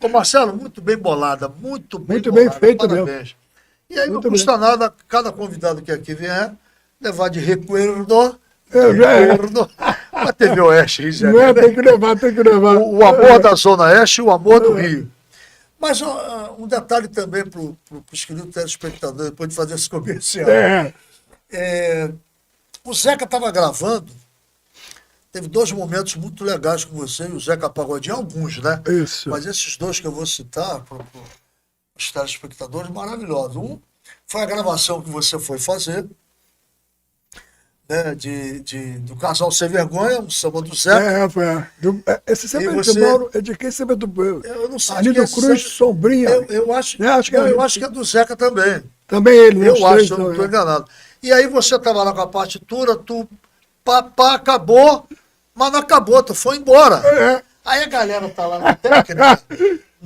Ô, Marcelo, muito bem bolada. Muito bem feito mesmo. Parabéns. E aí não custa nada, cada convidado que aqui vier, levar de recuerdo a TV Oeste, Rio de Janeiro. Tem que levar. O amor da Zona Oeste e o amor do Rio. Mas um detalhe também para os queridos telespectadores, depois de fazer esse comercial. O Zeca estava gravando, teve 2 momentos muito legais com você e o Zeca Pagodinho, alguns, né? Isso. Mas esses 2 que eu vou citar para os telespectadores, maravilhosos. Um foi a gravação que você foi fazer, né, do Casal Sem Vergonha, um samba do Zeca. Esse samba de Mauro, é de quem samba do... Eu não sei. Arlindo Cruz, Sombrinha. Eu acho que é do Zeca também. Também ele, né? Eu acho, eu não estou enganado. E aí você estava lá com a partitura, acabou, mas não acabou, tu foi embora. Aí a galera tá lá na técnica,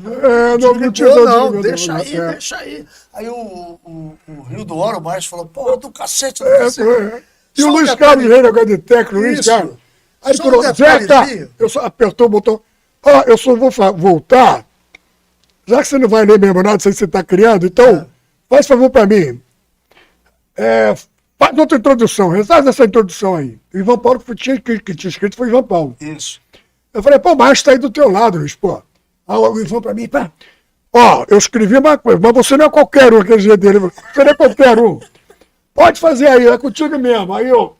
Não te desligou, dou, não, deixa aí, é. deixa aí. Aí o Rio do Ouro mais falou, porra, do cacete, do cacete. E o Só um Luiz detalhe- Carlos Reis, agora de técnico, Luiz Isso. Carlos. Aí ele Só um falou, Zeca, detalhezinho. eu só apertou o botão. Ó, eu só vou voltar. Já que você não vai ler mesmo nada, sei se você está criando, então, faz favor para mim. Faz outra introdução, faz essa introdução aí. O Ivan Paulo que tinha escrito foi o Ivan Paulo. Isso. Eu falei, pô, mas tá aí do teu lado, Luiz, pô. Aí o Ivan pra mim, pá. Ó, eu escrevi uma coisa, mas você não é qualquer um, aquele jeito dele. Você não é qualquer um. Pode fazer aí, é contigo mesmo. Aí eu.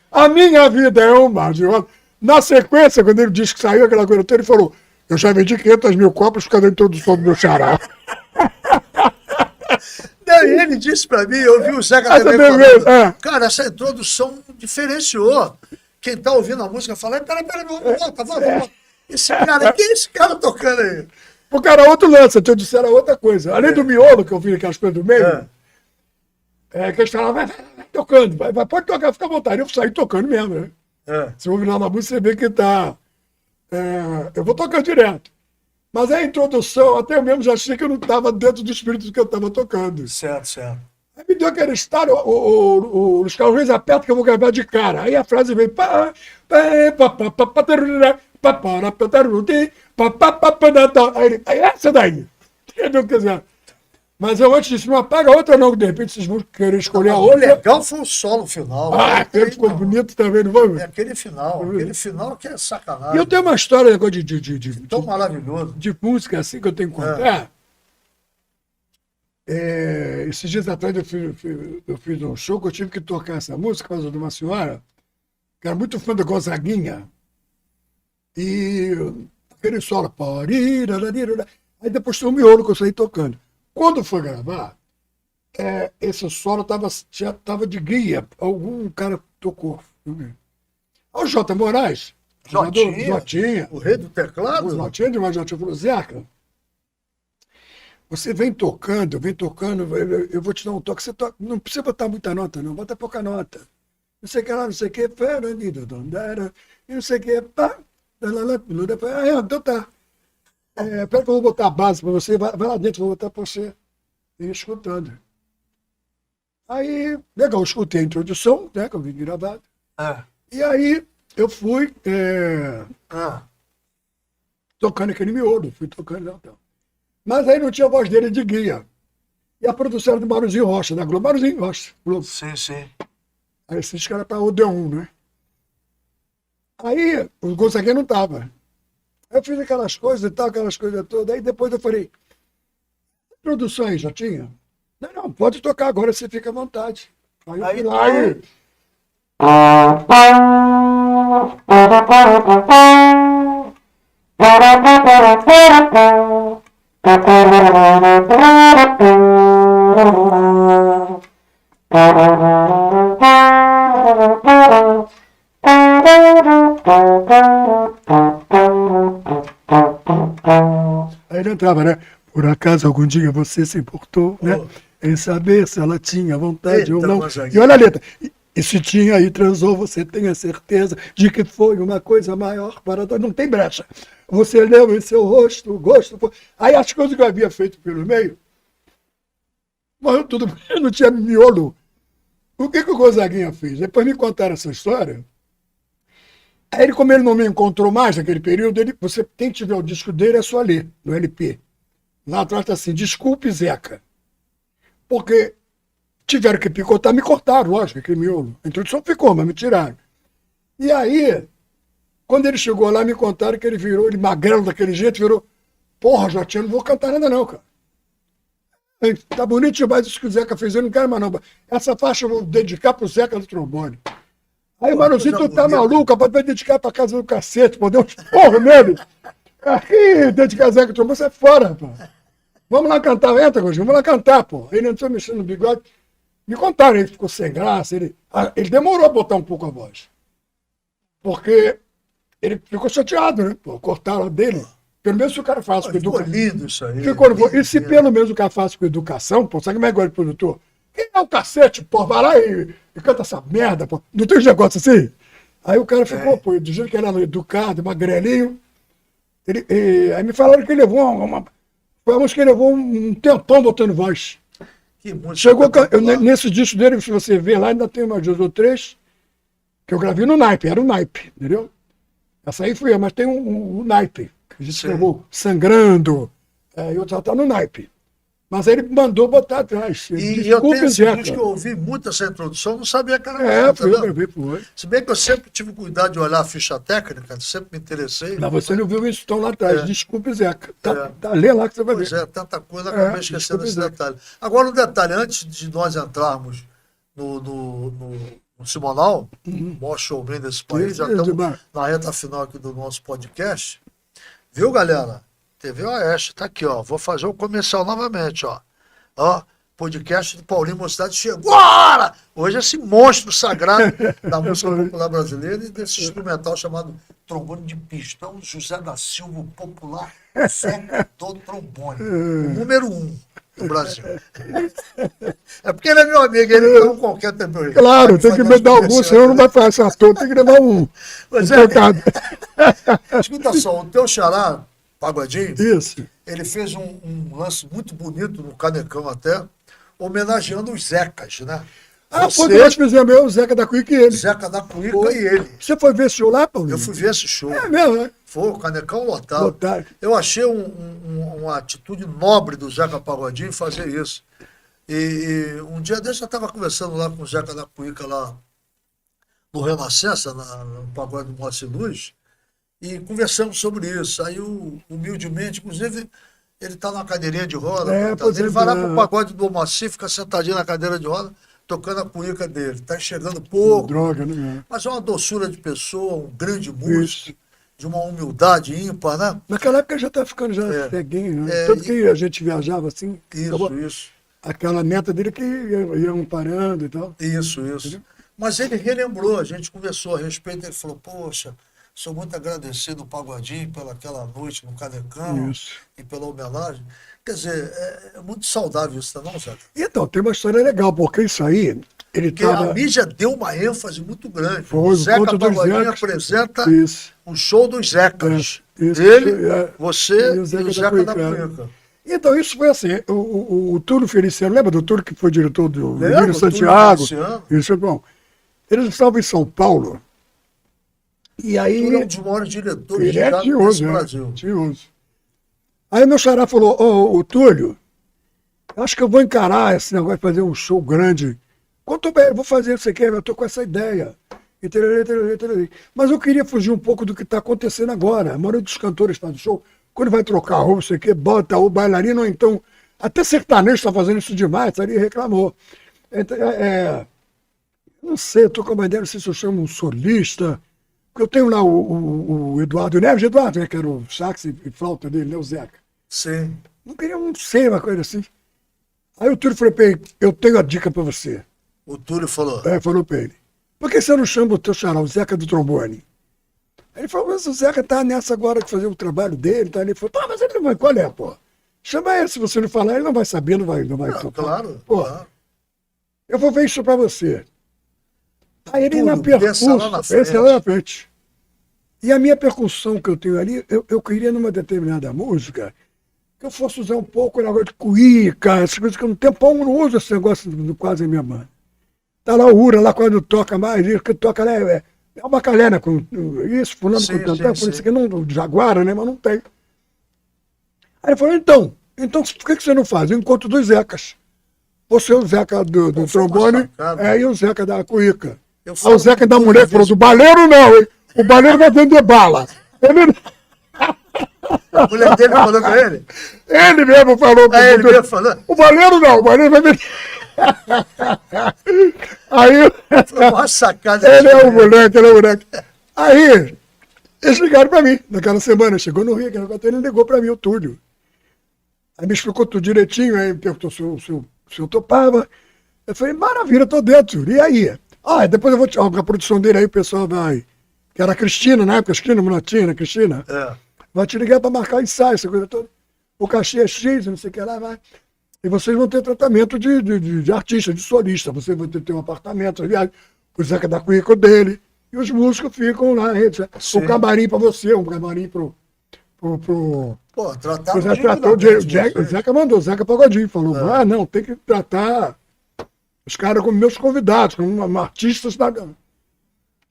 A minha vida é uma. Na sequência, quando ele disse que saiu aquela coisa toda, ele falou: eu já vendi 500 mil copos por causa da introdução do meu xará. Daí ele disse pra mim, eu vi o Zeca também falando, cara, essa introdução diferenciou. Quem tá ouvindo a música fala, peraí, volta. Esse cara, quem é esse cara tocando aí? Porque era outro lance, eu disse, era outra coisa. Além do miolo, que eu vi aquelas coisas do meio, que eles falavam, vai tocando, pode tocar, fica à vontade. Eu saí tocando mesmo, né? Se ouvir lá na música, você vê que tá... eu vou tocando direto. Mas a introdução, até eu mesmo já achei que eu não estava dentro do espírito que eu estava tocando. Certo. Aí me deu aquele estado, os Carlos Reis aperta que eu vou gravar de cara. Aí a frase vem... Aí essa daí. Entendeu? Quer dizer, mas eu antes disse, não apaga outra não, que de repente vocês vão querer escolher a outra. O legal foi o solo final. Aquele ficou bonito também, não foi? Aquele final que é sacanagem. E eu tenho uma história tão maravilhoso. De música assim que eu tenho que contar. Esses dias atrás eu fiz um show que eu tive que tocar essa música por causa de uma senhora que era muito fã da Gonzaguinha. E aquele solo. Aí depois tem um miolo que eu saí tocando. Quando foi gravar, esse solo já estava de guia. Algum cara tocou. O J. Moraes. Jotinha. O rei do teclado. O Jotinha falou, Zeca, você vem tocando, eu vou te dar um toque. Você toca, não precisa botar muita nota, não. Bota pouca nota. Não sei o que lá, não sei o que. E não sei o que. Então tá. Pera que eu vou botar a base para você, vai lá dentro, vou botar para você ir escutando. Aí, legal, eu escutei a introdução, né, que eu vi gravado. E aí eu fui tocando aquele miolo, fui tocando então. Mas aí não tinha a voz dele de guia. E a produção era do Maruzinho Rocha, da Globo. Maruzinho Rocha, Globo. Sim. Aí esses caras para Odeon, né? Aí o Gonzaguinha não tava. Eu fiz aquelas coisas e tal, aquelas coisas todas. Aí depois eu falei, produção aí, já tinha? Não, pode tocar agora, você fica à vontade. Aí eu fui lá e... Aí ele entrava, né? Por acaso algum dia você se importou, né? Em saber se ela tinha vontade ou não. E olha a letra. E se tinha e transou, você tem a certeza de que foi uma coisa maior para dois. Não tem brecha. Você leu em seu rosto, o gosto. Aí as coisas que eu havia feito pelo meio, morreu tudo, não tinha miolo. O que o Gonzaguinha fez? Depois me contaram essa história. Aí ele, como ele não me encontrou mais naquele período, você tem que ver o disco dele, é só ler, no LP. Lá atrás está assim, desculpe, Zeca. Porque tiveram que picotar, me cortaram, lógico, aquele miolo. A introdução ficou, mas me tiraram. E aí, quando ele chegou lá, me contaram que ele magrelo daquele jeito, virou, porra, Jotinha, não vou cantar nada não, cara. Tá bonito demais isso que o Zeca fez, eu não quero mais não. Essa faixa eu vou dedicar pro Zeca do trombone. Aí o Maruzinho, tu tá maluco, rapaz, vai dedicar pra casa do cacete, pô, deu uns porra nele. Aqui, dedicar Zeca do trombone, você é fora, rapaz. Vamos lá cantar, entra, Gordinho, vamos lá cantar, pô. Ele entrou mexendo no bigode. Me contaram, ele ficou sem graça, ele demorou a botar um pouco a voz. Porque ele ficou chateado, né? Pô, cortaram a dele. Pelo menos se o cara faz com educação. Ficou lindo isso aí. E se pelo menos o cara faz com educação, pô, sabe como é que é o produtor? quem é o cacete, pô? Vai lá e canta essa merda, pô. Não tem um negócio assim? Aí o cara ficou, pô, do jeito que ele era educado, magrelinho. Aí me falaram que ele levou Falamos que ele levou um tempão botando voz. Que música. Chegou nesse disco dele, se você ver lá, ainda tem umas 2 ou 3 que eu gravei no naipe, era o naipe, entendeu? Essa aí fui eu, mas tem um naipe, que a gente gravou Sangrando, e outra tá no naipe. Mas aí ele mandou botar atrás. E eu tenho esse disco que eu ouvi muito essa introdução, não sabia que era foi eu gravei por hoje. Se bem que eu sempre tive cuidado de olhar a ficha técnica, sempre me interessei. Mas você não viu isso tão lá atrás. Desculpe, Zeca. Lê lá que você vai ver. Pois é, tanta coisa, acabei esquecendo esse detalhe. Agora, um detalhe, antes de nós entrarmos no Simonal, o maior showman desse país, já estamos na reta final aqui do nosso podcast. Viu, galera? TV Oeste, tá aqui, ó. Vou fazer o comercial novamente, ó. Ó, podcast do Paulinho Mocidade chegou agora! Hoje esse monstro sagrado da música popular brasileira e desse instrumental chamado trombone de pistão, José da Silva, popular Zé do trombone. O número 1 do Brasil. É porque ele é meu amigo, ele não qualquer tempo. Claro, tem que me dar algum, senão não vai fazer essa toa, tem que levar um. Pois escuta só, o teu xará, Pagodinho, isso. Ele fez um lance muito bonito no Canecão até, homenageando os Zecas, né? Pô, nós fizemos eu, o Zeca da Cuíca e ele. Zeca da Cuíca e ele. Você foi ver esse show lá, Paulinho? Eu fui ver esse show. É mesmo, né? Foi, o Canecão lotado. Eu achei uma atitude nobre do Zeca Pagodinho fazer isso. E um dia desse eu estava conversando lá com o Zeca da Cuíca lá no Renascença, no Pagode do Moacir Luz, e conversamos sobre isso. Aí, humildemente, inclusive, ele está numa cadeirinha de roda. Ele vai lá pro pagode do Moacir, fica sentadinho na cadeira de roda, tocando a cuíca dele. Está enxergando pouco. Droga, né? Mas é uma doçura de pessoa, um grande músico, de uma humildade ímpar, né? Naquela época já estava ficando ceguinho, né? Tanto que a gente viajava assim. Isso. Aquela meta dele que iam parando e tal. Isso. Entendeu? Mas ele relembrou, a gente conversou a respeito, ele falou, poxa, sou muito agradecido ao Pagodinho pelaquela noite no Canecão e pela homenagem. Quer dizer, é muito saudável isso, não, Zeca? Então, tem uma história legal, porque isso aí... A mídia deu uma ênfase muito grande. O Zeca Pagodinho apresenta o show dos Zecas. Você e o Zeca da Cuíca. Então, isso foi assim, o Túlio Feliciano, lembra do Túlio que foi diretor do Emílio Santiago? Isso é bom. Eles estavam em São Paulo. E aí, ele é um dos maiores diretores desse Brasil. Aí meu xará falou, o Túlio, acho que eu vou encarar esse negócio de fazer um show grande. Quanto bem, eu vou fazer isso aqui, eu estou com essa ideia. Mas eu queria fugir um pouco do que está acontecendo agora. A maioria dos cantores está no show, quando vai trocar roupa, não sei o quê, bota o bailarino, ou então, até sertanejo está fazendo isso demais, ali reclamou. Então, não sei, eu estou com uma ideia, não sei se eu chamo um solista. Porque eu tenho lá o Eduardo Neves, né, que era o sax e flauta dele, né, o Zeca. Sim. Não sei, uma coisa assim. Aí o Túlio falou pra ele, eu tenho a dica pra você. O Túlio falou? Falou pra ele. Por que você não chama o teu xará, o Zeca do trombone? Aí ele falou, mas o Zeca tá nessa agora de fazer o trabalho dele, tá? Ele falou, mas ele não vai, qual é, pô? Chama ele, se você não falar, ele não vai saber, não vai tocar. Claro, pô, claro. Eu vou ver isso pra você. Aí ele na pensa lá na frente. E a minha percussão que eu tenho ali, eu queria numa determinada música que eu fosse usar um pouco o negócio de cuíca, essas coisas que eu não tenho pão, não uso esse negócio quase em minha banda. Tá lá o Ura, lá quando toca mais, isso que toca lá é uma calena com isso, fulano com tantão, por isso que não Jaguara, né, mas não tem. Aí ele falou, então por que você não faz? Eu encontro 2 Zecas. Você é o Zeca do trombone e o Zeca da cuíca. Aí o Zeca da mulher falou, do baleiro não, hein? O baleiro vai vender bala. A mulher dele falou com ele? Ele mesmo falou. Ele mesmo falou? O baleiro não, o baleiro vai vender. Aí... Foi uma sacada. Ele é o moleque. Aí, eles ligaram pra mim, naquela semana, chegou no Rio, ele ligou pra mim, o Túlio. Aí me explicou tudo direitinho, aí me perguntou se eu topava. Eu falei, maravilha, tô dentro. E aí? Depois eu vou tirar a produção dele aí, o pessoal vai... Que era a Cristina, na época, Cristina Munatina, Cristina. Vai te ligar para marcar ensaio, essa coisa toda. O cachê é X, não sei o que lá, vai. E vocês vão ter tratamento de artista, de solista. Você vai ter um apartamento, aliás, o Zeca da Cuíca dele. E os músicos ficam lá. Um camarim para você, um camarim pro Pô, tratar o Zeca mandou, o Zeca Pagodinho falou, não, tem que tratar os caras como meus convidados, como artistas da...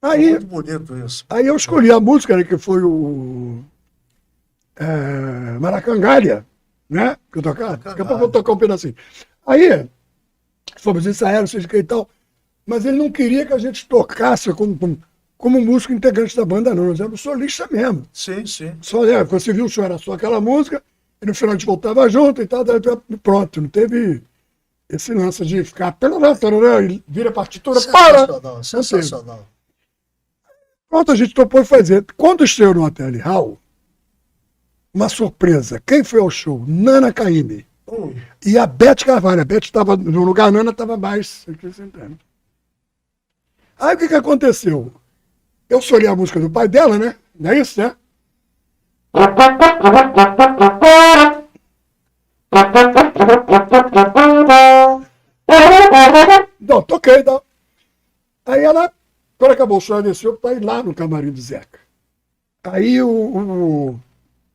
Aí, muito bonito isso. Aí eu escolhi a música, né, que foi o Maracangalha, né? Que eu tocava. Daqui a pouco eu vou tocar um pedacinho. Aí, fomos ensaiar, não sei o que e tal, mas ele não queria que a gente tocasse como músico integrante da banda, não. Nós éramos solista mesmo. Sim, sim. Só, você viu, só era só aquela música, e no final a gente voltava junto e tal, pronto, não teve esse lance de ficar e vira partitura, sensacional, sensacional. Pronto, a gente topou fazer. Quando estreou no Hotel Hall, uma surpresa. Quem foi ao show? Nana Caymmi. E a Beth Carvalho. A Beth estava no lugar, a Nana estava mais. Aí o que aconteceu? Eu solhei a música do pai dela, né? Não é isso, né? Não, toquei, tá? Aí ela, quando acabou o show, ela desceu para ir lá no camarim do Zeca. Aí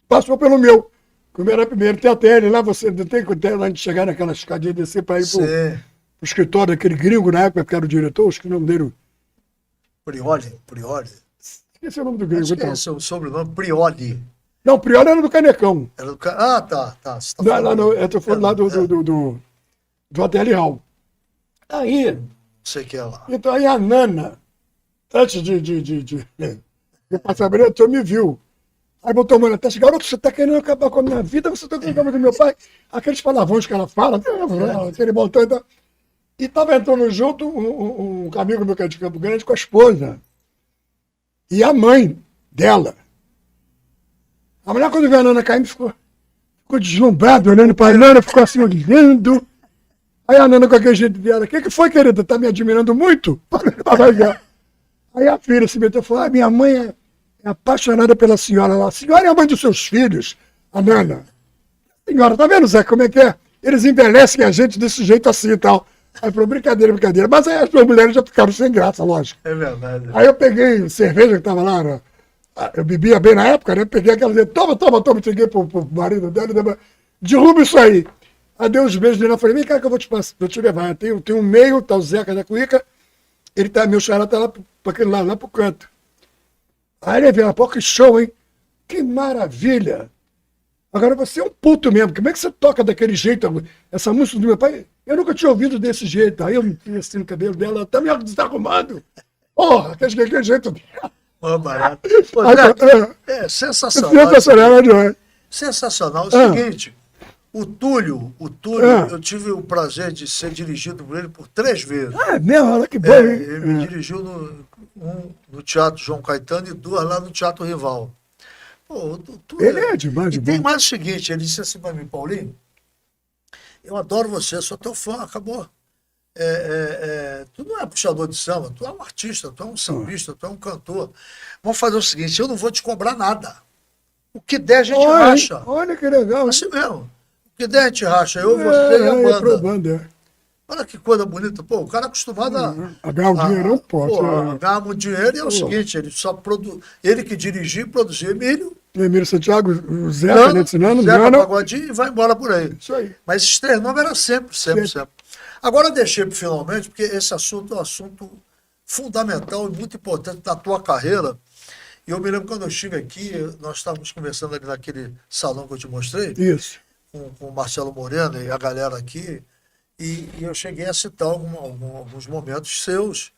passou pelo meu. Como era primeiro, tem até ele lá, você não tem que lá de chegar naquela escadinha e descer para ir pro escritório daquele gringo na época, que era o diretor, acho que o nome dele. Prioli. Esse é o nome do gringo, então. Esse é o sobrenome, Prioli. Não, Prioli era do Canecão. Era do tá. Você tá lá no, eu tô falando lá do Hotel Hall. Aí. Não sei o que é lá. Então aí a Nana, antes de passar a diretor, me viu. Aí botou a mão na testa, garoto, você tá querendo acabar com a minha vida, você tá querendo acabar com o meu pai. Aqueles palavrões que ela fala, aquele montão e tal. E tava entrando junto um amigo meu que é de Campo Grande com a esposa. E a mãe dela. A mulher, quando viu a Nana caindo, ficou deslumbrada, olhando para a Nana, ficou assim, olhando. Aí a Nana, com aquele jeito dela, o que foi, querida? Tá me admirando muito? Aí a filha se meteu e falou, minha mãe é apaixonada pela senhora lá. A senhora é a mãe dos seus filhos, a Nana. Senhora, tá vendo, Zé, como é que é? Eles envelhecem a gente desse jeito assim e tal. Aí falou, brincadeira. Mas aí as duas mulheres já ficaram sem graça, lógico. É verdade. Aí eu peguei cerveja que tava lá, né? Eu bebia bem na época, né? Peguei aquela, toma, cheguei pro marido dela, derruba isso aí. Aí dei uns beijos nele, eu falei, vem cá que eu vou te levar. Tem um meio, tá o Zeca da Cuíca, ele tá, meu xará tá lá pra aquele lado, lá pro canto. Aí ele veio, pô, que show, hein? Que maravilha! Agora você é um puto mesmo, como é que você toca daquele jeito? Essa música do meu pai, eu nunca tinha ouvido desse jeito. Aí eu me tinha assim no cabelo dela, ela tá me desarrumando. Porra, aquele jeito dela. Barato. Pô, é sensacional. Sensacional. É o seguinte, o Túlio, eu tive o prazer de ser dirigido por ele por 3 vezes. Mesmo? Olha que bom. Ele me dirigiu no Teatro João Caetano e 2 lá no Teatro Rival. Pô, ele é demais. E tem mais o seguinte, ele disse assim para mim, Paulinho, eu adoro você, sou teu fã, acabou. Tu não é puxador de samba, tu é um artista, tu é um sambista, tu é um cantor. Vamos fazer o seguinte, eu não vou te cobrar nada. O que der a gente racha. Olha que legal. Assim mesmo. O que der a gente racha, eu, você e a banda. Olha que coisa bonita. Pô, o cara é acostumado a ganhar um dinheirão, a ganhar muito dinheiro e é o seguinte, ele que dirigia e produzia Emílio Santiago, o Zeca, né, ensinando, Zeca Pagodinho e vai embora por aí. Isso aí. Mas esses 3 nomes era sempre. Agora eu deixei para finalmente, porque esse assunto é um assunto fundamental e muito importante da tua carreira. E eu me lembro quando eu estive aqui, nós estávamos conversando ali naquele salão que eu te mostrei. Isso. Com o Marcelo Moreno e a galera aqui. E eu cheguei a citar alguns momentos seus.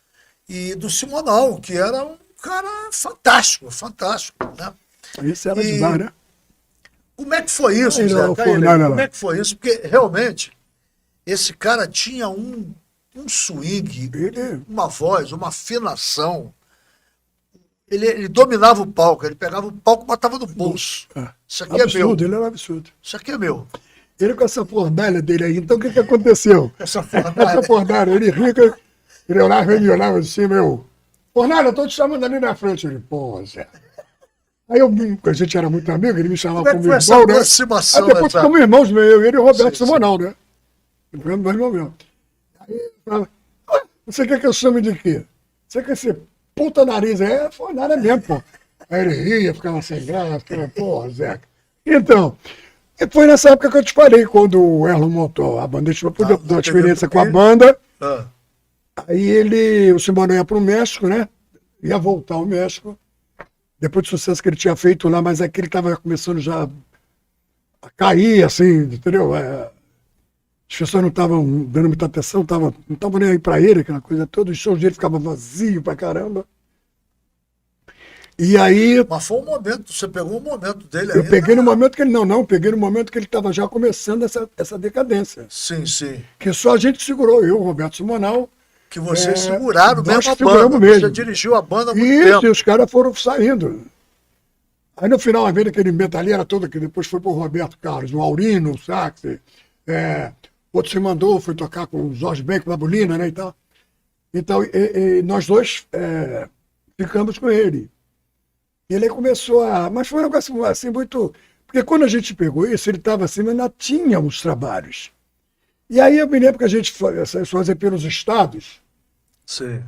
E do Simonal, que era um cara fantástico, né? Isso era demais, né? Como é que foi isso, Zé? Como é que foi isso? Porque realmente esse cara tinha um swing, uma voz, uma afinação. Ele dominava o palco, ele pegava o palco e botava no bolso. Isso aqui absurdo, é meu. Ele era um absurdo. Isso aqui é meu. Ele com essa fornalha dele aí, então o que aconteceu? Essa fornalha, ele rica, ele olhava assim, fornalha, eu tô te chamando ali na frente. Ele, pô, Zé. Aí a gente era muito amigo, ele me chamava como irmão, né? Aí depois ficamos irmãos, eu e ele e o Roberto Simonal, né? Ficamos dois momentos. Aí eu falava, você quer que eu chame de quê? Você quer ser puta nariz? Foi nada mesmo, pô. Aí ele ria, ficava sem graça, ficava, porra, Zeca. Então, foi nessa época que eu te falei, quando o Erlon montou a banda, a gente foi poder dar uma experiência com a banda. Aí o Simão ia para o México, né? Ia voltar ao México. Depois do sucesso que ele tinha feito lá, mas aqui ele estava começando já a cair, assim, entendeu? As pessoas não estavam dando muita atenção, não estavam nem aí para ele, aquela coisa toda. Os shows dele ficavam vazios pra caramba. E aí... Mas foi um momento, você pegou um momento dele aí. Eu peguei no né? momento que ele... Não, peguei no momento que ele estava já começando essa decadência. Sim, sim. Que só a gente segurou, eu, Roberto Simonal. Que vocês seguraram mesmo a banda. Mesmo. Você dirigiu a banda há muito Isso, tempo. E os caras foram saindo. Aí no final, a vez aquele metalheira toda, que depois foi pro Roberto Carlos, o Aurino, o sax, outro se mandou, foi tocar com o Jorge Ben, com a Bolina, né, e tal. Então, nós dois ficamos com ele. E ele começou Mas foi um negócio assim muito... Porque quando a gente pegou isso, ele estava assim, mas ainda tinha uns trabalhos. E aí eu me lembro que a gente fazia pelos estados. Sim.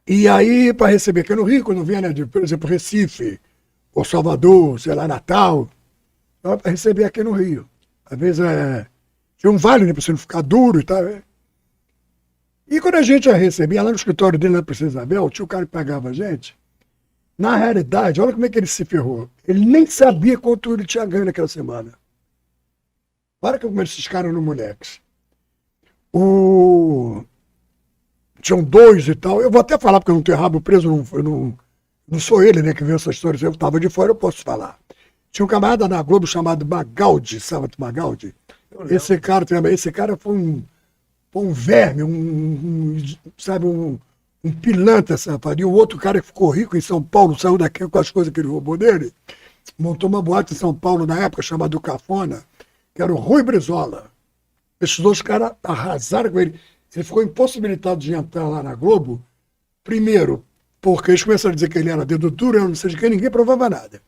E aí, para receber aqui no Rio, quando vinha, né, por exemplo, Recife, ou Salvador, sei lá, Natal, para receber aqui no Rio. Às vezes tinha um vale, né, para você não ficar duro e tal. E quando a gente já recebia, lá no escritório dele, na Princesa Isabel, tinha o cara que pagava a gente. Na realidade, olha como é que ele se ferrou. Ele nem sabia quanto ele tinha ganho naquela semana. Para que como esses caras eram moleques. Tinham dois e tal. Eu vou até falar, porque eu não tenho rabo preso, não sou ele, né, que viu essa história. Se eu estava de fora, eu posso falar. Tinha um camarada na Globo chamado Magaldi, sabe o Magaldi? Esse cara foi um verme, sabe, um pilantra, sabe? E o outro cara que ficou rico em São Paulo, saiu daqui com as coisas que ele roubou dele, montou uma boate em São Paulo na época, chamada Cafona, que era o Rui Brizola. Esses dois caras arrasaram com ele. Ele ficou impossibilitado de entrar lá na Globo, primeiro, porque eles começaram a dizer que ele era dedo duro, eu não sei de quem, ninguém provava nada.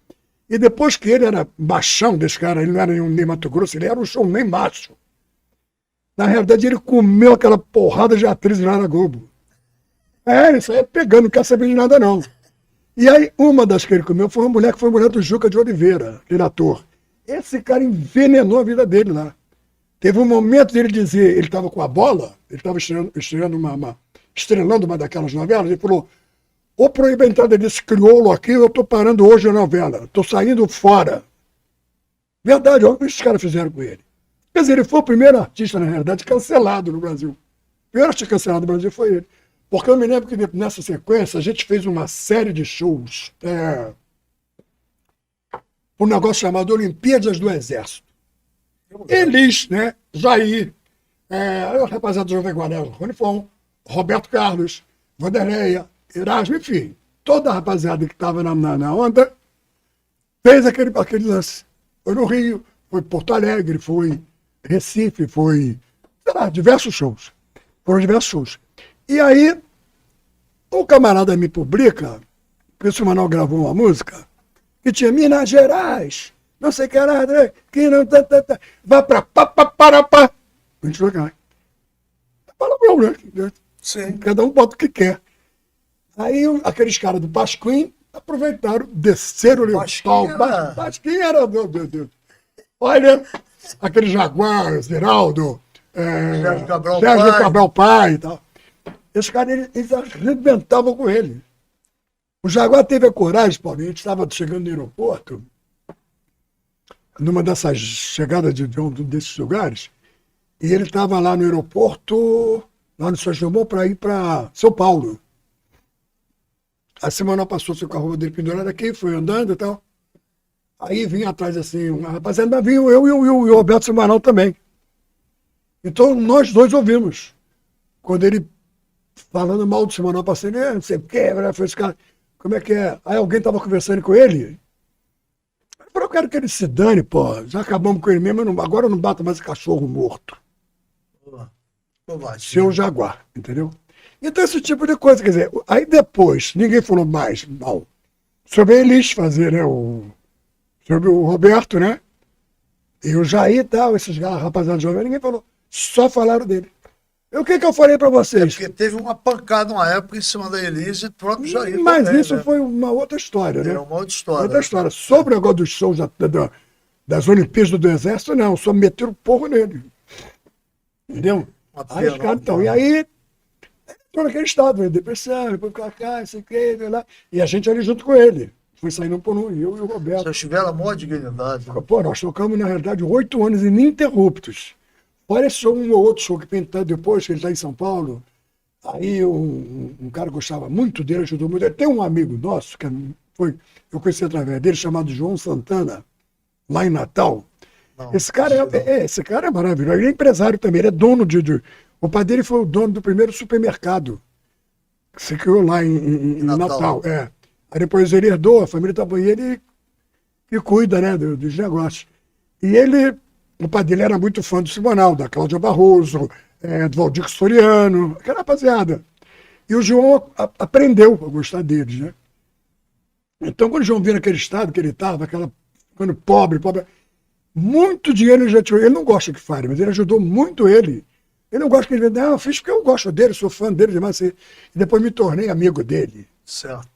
E depois que ele era machão desse cara, ele não era nem Mato Grosso, ele era um show nem macho. Na realidade, ele comeu aquela porrada de atriz lá na Globo. Isso aí é pegando, não quer saber de nada, não. E aí, uma das que ele comeu foi uma mulher que foi mulher do Juca de Oliveira, aquele ator. Esse cara envenenou a vida dele lá. Teve um momento dele dizer, ele estava com a bola, ele estava estrelando uma daquelas novelas, ele falou, ou proíbe a entrada desse crioulo aqui, eu estou parando hoje a novela, estou saindo fora. Verdade, olha o que esses caras fizeram com ele. Quer dizer, ele foi o primeiro artista, na realidade, cancelado no Brasil. O primeiro artista cancelado no Brasil foi ele. Porque eu me lembro que nessa sequência a gente fez uma série de shows, um negócio chamado Olimpíadas do Exército. Eles, né, Jair, o rapaziada do Jovem Guarda, Ronifon, Roberto Carlos, Vanderleia, Erasmo, enfim, toda a rapaziada que estava na onda fez aquele lance. Foi no Rio, foi Porto Alegre, foi Recife, foi, sei lá, diversos shows. Foram diversos shows. E aí, o camarada me publica, porque o Simonal gravou uma música, que tinha Minas Gerais, não sei que era, que não vai pra pá. A gente vai cá. Palavrão, né? Sim. Cada um bota o que quer. Aí aqueles caras do Pasquim aproveitaram, desceram o pau. Pasquim era olha, aquele Jaguar, Ziraldo, Sérgio Cabral Pai e tal. Esses caras, eles arrebentavam com ele. O Jaguar teve a coragem, Paulinho, a gente estava chegando no aeroporto, numa dessas chegadas de um desses lugares, e ele estava lá no aeroporto, lá no São João, para ir para São Paulo. A semana passou seu carro dele pendurado aqui, foi andando e tal. Aí vinha atrás assim, uma rapaziada, vinha eu e o Roberto Simonal também. Então nós dois ouvimos. Quando ele falando mal do Simonal, passando, não sei o que, foi esse cara, como é que é? Aí alguém estava conversando com ele. Eu falei, eu quero que ele se dane, pô. Já acabamos com ele mesmo, agora eu não bato mais cachorro morto. Seu Jaguar, entendeu? Então esse tipo de coisa, quer dizer, aí depois, ninguém falou mais mal sobre a Elis fazer, né, sobre o Roberto, né, e o Jair e tal, esses rapaziada jovens, ninguém falou. Só falaram dele. O que eu falei para vocês? Porque teve uma pancada uma época em cima da Elise e do próprio Jair. Mas também, isso né? foi uma outra história, né? É uma outra história. Outra história. Sobre o negócio dos shows das Olimpíadas do Exército, não. Só meteram porra nele. Entendeu? Aí os caras estão. E aí, tô naquele estado, depressão, depois pra cá, isso aqui, lá. E a gente ali junto com ele. Fui saindo por um, eu e o Roberto. Vocês tiveram a maior dignidade. Né? Pô, nós tocamos, na realidade, 8 anos ininterruptos. Olha só um ou outro show que pintou depois, que ele está em São Paulo. Aí um cara gostava muito dele, ajudou muito. Tem um amigo nosso, que eu conheci através dele, chamado João Santana, lá em Natal. Não, esse cara é maravilhoso. Ele é empresário também, ele é dono o pai dele foi o dono do primeiro supermercado que se criou lá em Natal. É. Aí depois ele herdou, a família estava e ele que cuida, né, dos negócios. E o pai dele era muito fã do Simonal, da Cláudia Barroso, do Valdir Soriano, aquela rapaziada. E o João aprendeu a gostar deles, né? Então, quando o João viu naquele estado que ele estava, ficando pobre, muito dinheiro ele já tirou. Ele não gosta que fale, mas ele ajudou muito ele. Ele não gosta que ele eu fiz porque eu gosto dele, sou fã dele demais. E depois me tornei amigo dele. Certo.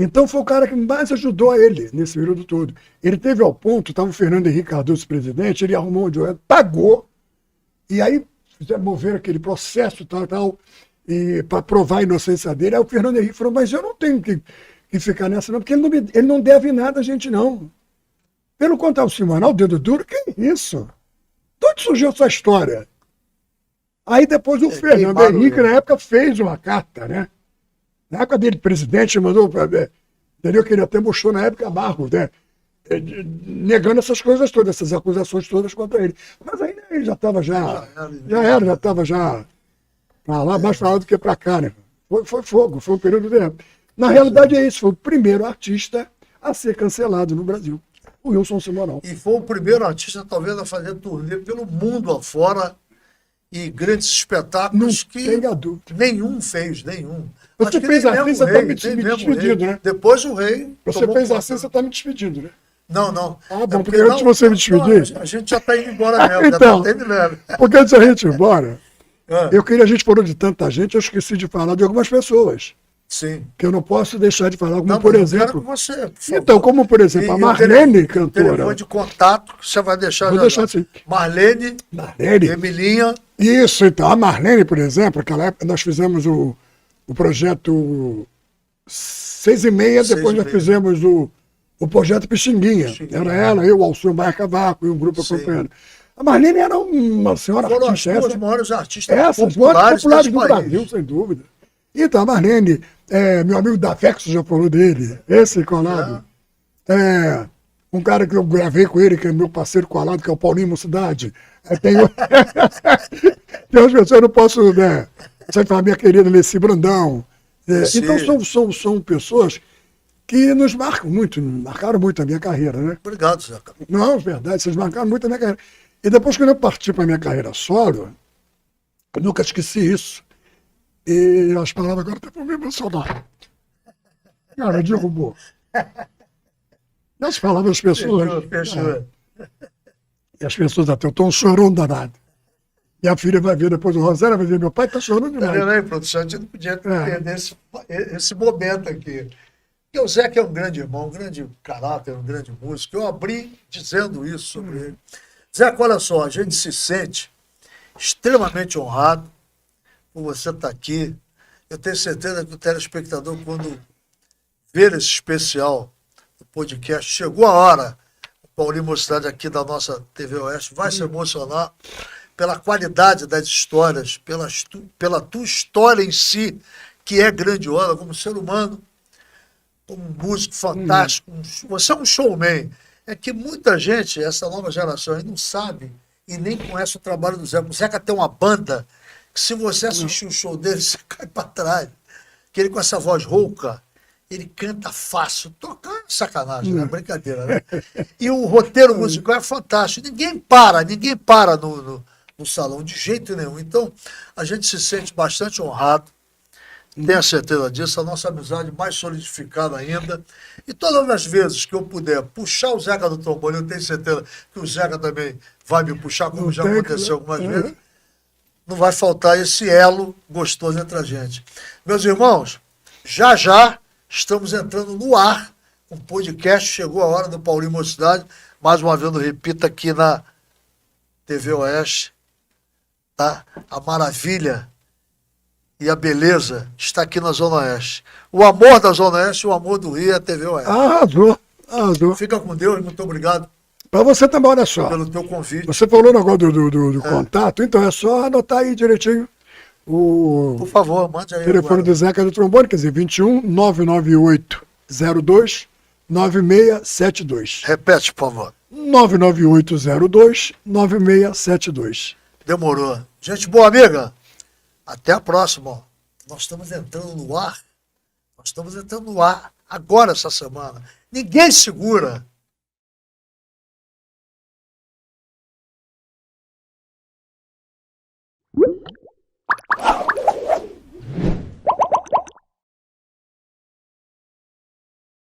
Então foi o cara que mais ajudou a ele nesse período todo. Ele teve ao ponto, estava o Fernando Henrique Cardoso presidente, ele arrumou um advogado, pagou, e aí moveram aquele processo tal, e para provar a inocência dele. Aí o Fernando Henrique falou, mas eu não tenho que ficar nessa não, porque ele não deve nada a gente não. Pelo contrário, o Simonal, o dedo duro, que isso? De onde surgiu essa história? Aí depois o Fernando Henrique, na época, fez uma carta, né? Na época dele, presidente, mandou, entendeu? Que ele até mostrou na época Barros, né? Negando essas coisas todas, essas acusações todas contra ele. Mas aí ele já estava já estava já para lá, mais para lá do que para cá, né? Foi fogo, foi um período de tempo. Na realidade é isso, foi o primeiro artista a ser cancelado no Brasil, o Wilson Simonal. E foi o primeiro artista, talvez, a fazer turnê pelo mundo afora e grandes espetáculos nenhum fez, nenhum. Você fez assim, você está me despedindo, né? Depois o rei... Você fez assim, você está me despedindo, né? Não. Ah, bom, porque antes de você me despedir... A gente já está indo embora mesmo, então, já está terminando. Porque antes da gente ir embora, a gente falou de tanta gente, eu esqueci de falar de algumas pessoas. Sim. Que eu não posso deixar de falar, como por exemplo... Você, por então, como por exemplo, a Marlene, cantora... Telefone de contato, você vai deixar... Vou deixar assim. Marlene, Emilinha... Isso, então, a Marlene, por exemplo, naquela época nós fizemos o projeto 6h30, depois nós fizemos o projeto Pixinguinha. Era ela, eu, o Alceu Maia Cavaco e um grupo acompanhando. A Marlene era uma senhora artista. Foram as duas maiores artistas populares do Brasil, sem dúvida. Então, a Marlene, meu amigo da Fex já falou dele, esse colado. Um cara que eu gravei com ele, que é meu parceiro colado, que é o Paulinho Mocidade. Tem umas pessoas, eu não posso, né? Você fala, minha querida Leci Brandão. Então são pessoas que nos marcaram muito a minha carreira, né? Obrigado, Zeca. Não, é verdade, vocês marcaram muito a minha carreira. E depois que eu parti para a minha carreira solo, eu nunca esqueci isso. E as palavras agora até vão me emocionar. Cara, derrubou. As palavras das pessoas. Fechou. E as pessoas até estão chorando danado. Minha filha vai ver depois o Rosário, vai dizer, meu pai está chorando demais. Tá vendo aí, produção? A gente não podia perder esse momento aqui. Porque o Zeca é um grande irmão, um grande caráter, um grande músico. Eu abri dizendo isso sobre ele. Zeca, olha só, a gente se sente extremamente honrado por você estar aqui. Eu tenho certeza que o telespectador, quando ver esse especial do podcast, chegou a hora, o Paulinho Mocidade aqui da nossa TV Oeste vai se emocionar pela qualidade das histórias, pela tua história em si, que é grandiosa como ser humano, como um músico fantástico. Você é um showman. É que muita gente, essa nova geração, aí não sabe e nem conhece o trabalho do Zeca. O Zeca tem uma banda que, se você assistir o show dele, você cai para trás. Que ele, com essa voz rouca, ele canta fácil. Toca sacanagem, né? Brincadeira, né? E o roteiro musical é fantástico. Ninguém para no salão, de jeito nenhum. Então, a gente se sente bastante honrado, tenho certeza disso, a nossa amizade mais solidificada ainda. E todas as vezes que eu puder puxar o Zeca do trombone, eu tenho certeza que o Zeca também vai me puxar, como já aconteceu algumas vezes, não vai faltar esse elo gostoso entre a gente. Meus irmãos, já já estamos entrando no ar com um podcast. Chegou a hora do Paulinho Mocidade. Mais uma vez, eu repito aqui na TV Oeste. Tá? A maravilha e a beleza está aqui na Zona Oeste. O amor da Zona Oeste e o amor do Rio é a TV Oeste. Arrasou, arrasou. Fica com Deus, muito obrigado. Para você também, olha só. Pelo teu convite. Você falou no negócio do contato, então é só anotar aí direitinho Por favor, mande aí. telefone do Zeca do Trombone, quer dizer, 21 998 02 9672. Repete, por favor. 99802 9672. Demorou. Gente boa, amiga. Até a próxima. Nós estamos entrando no ar. Nós estamos entrando no ar agora, essa semana. Ninguém segura.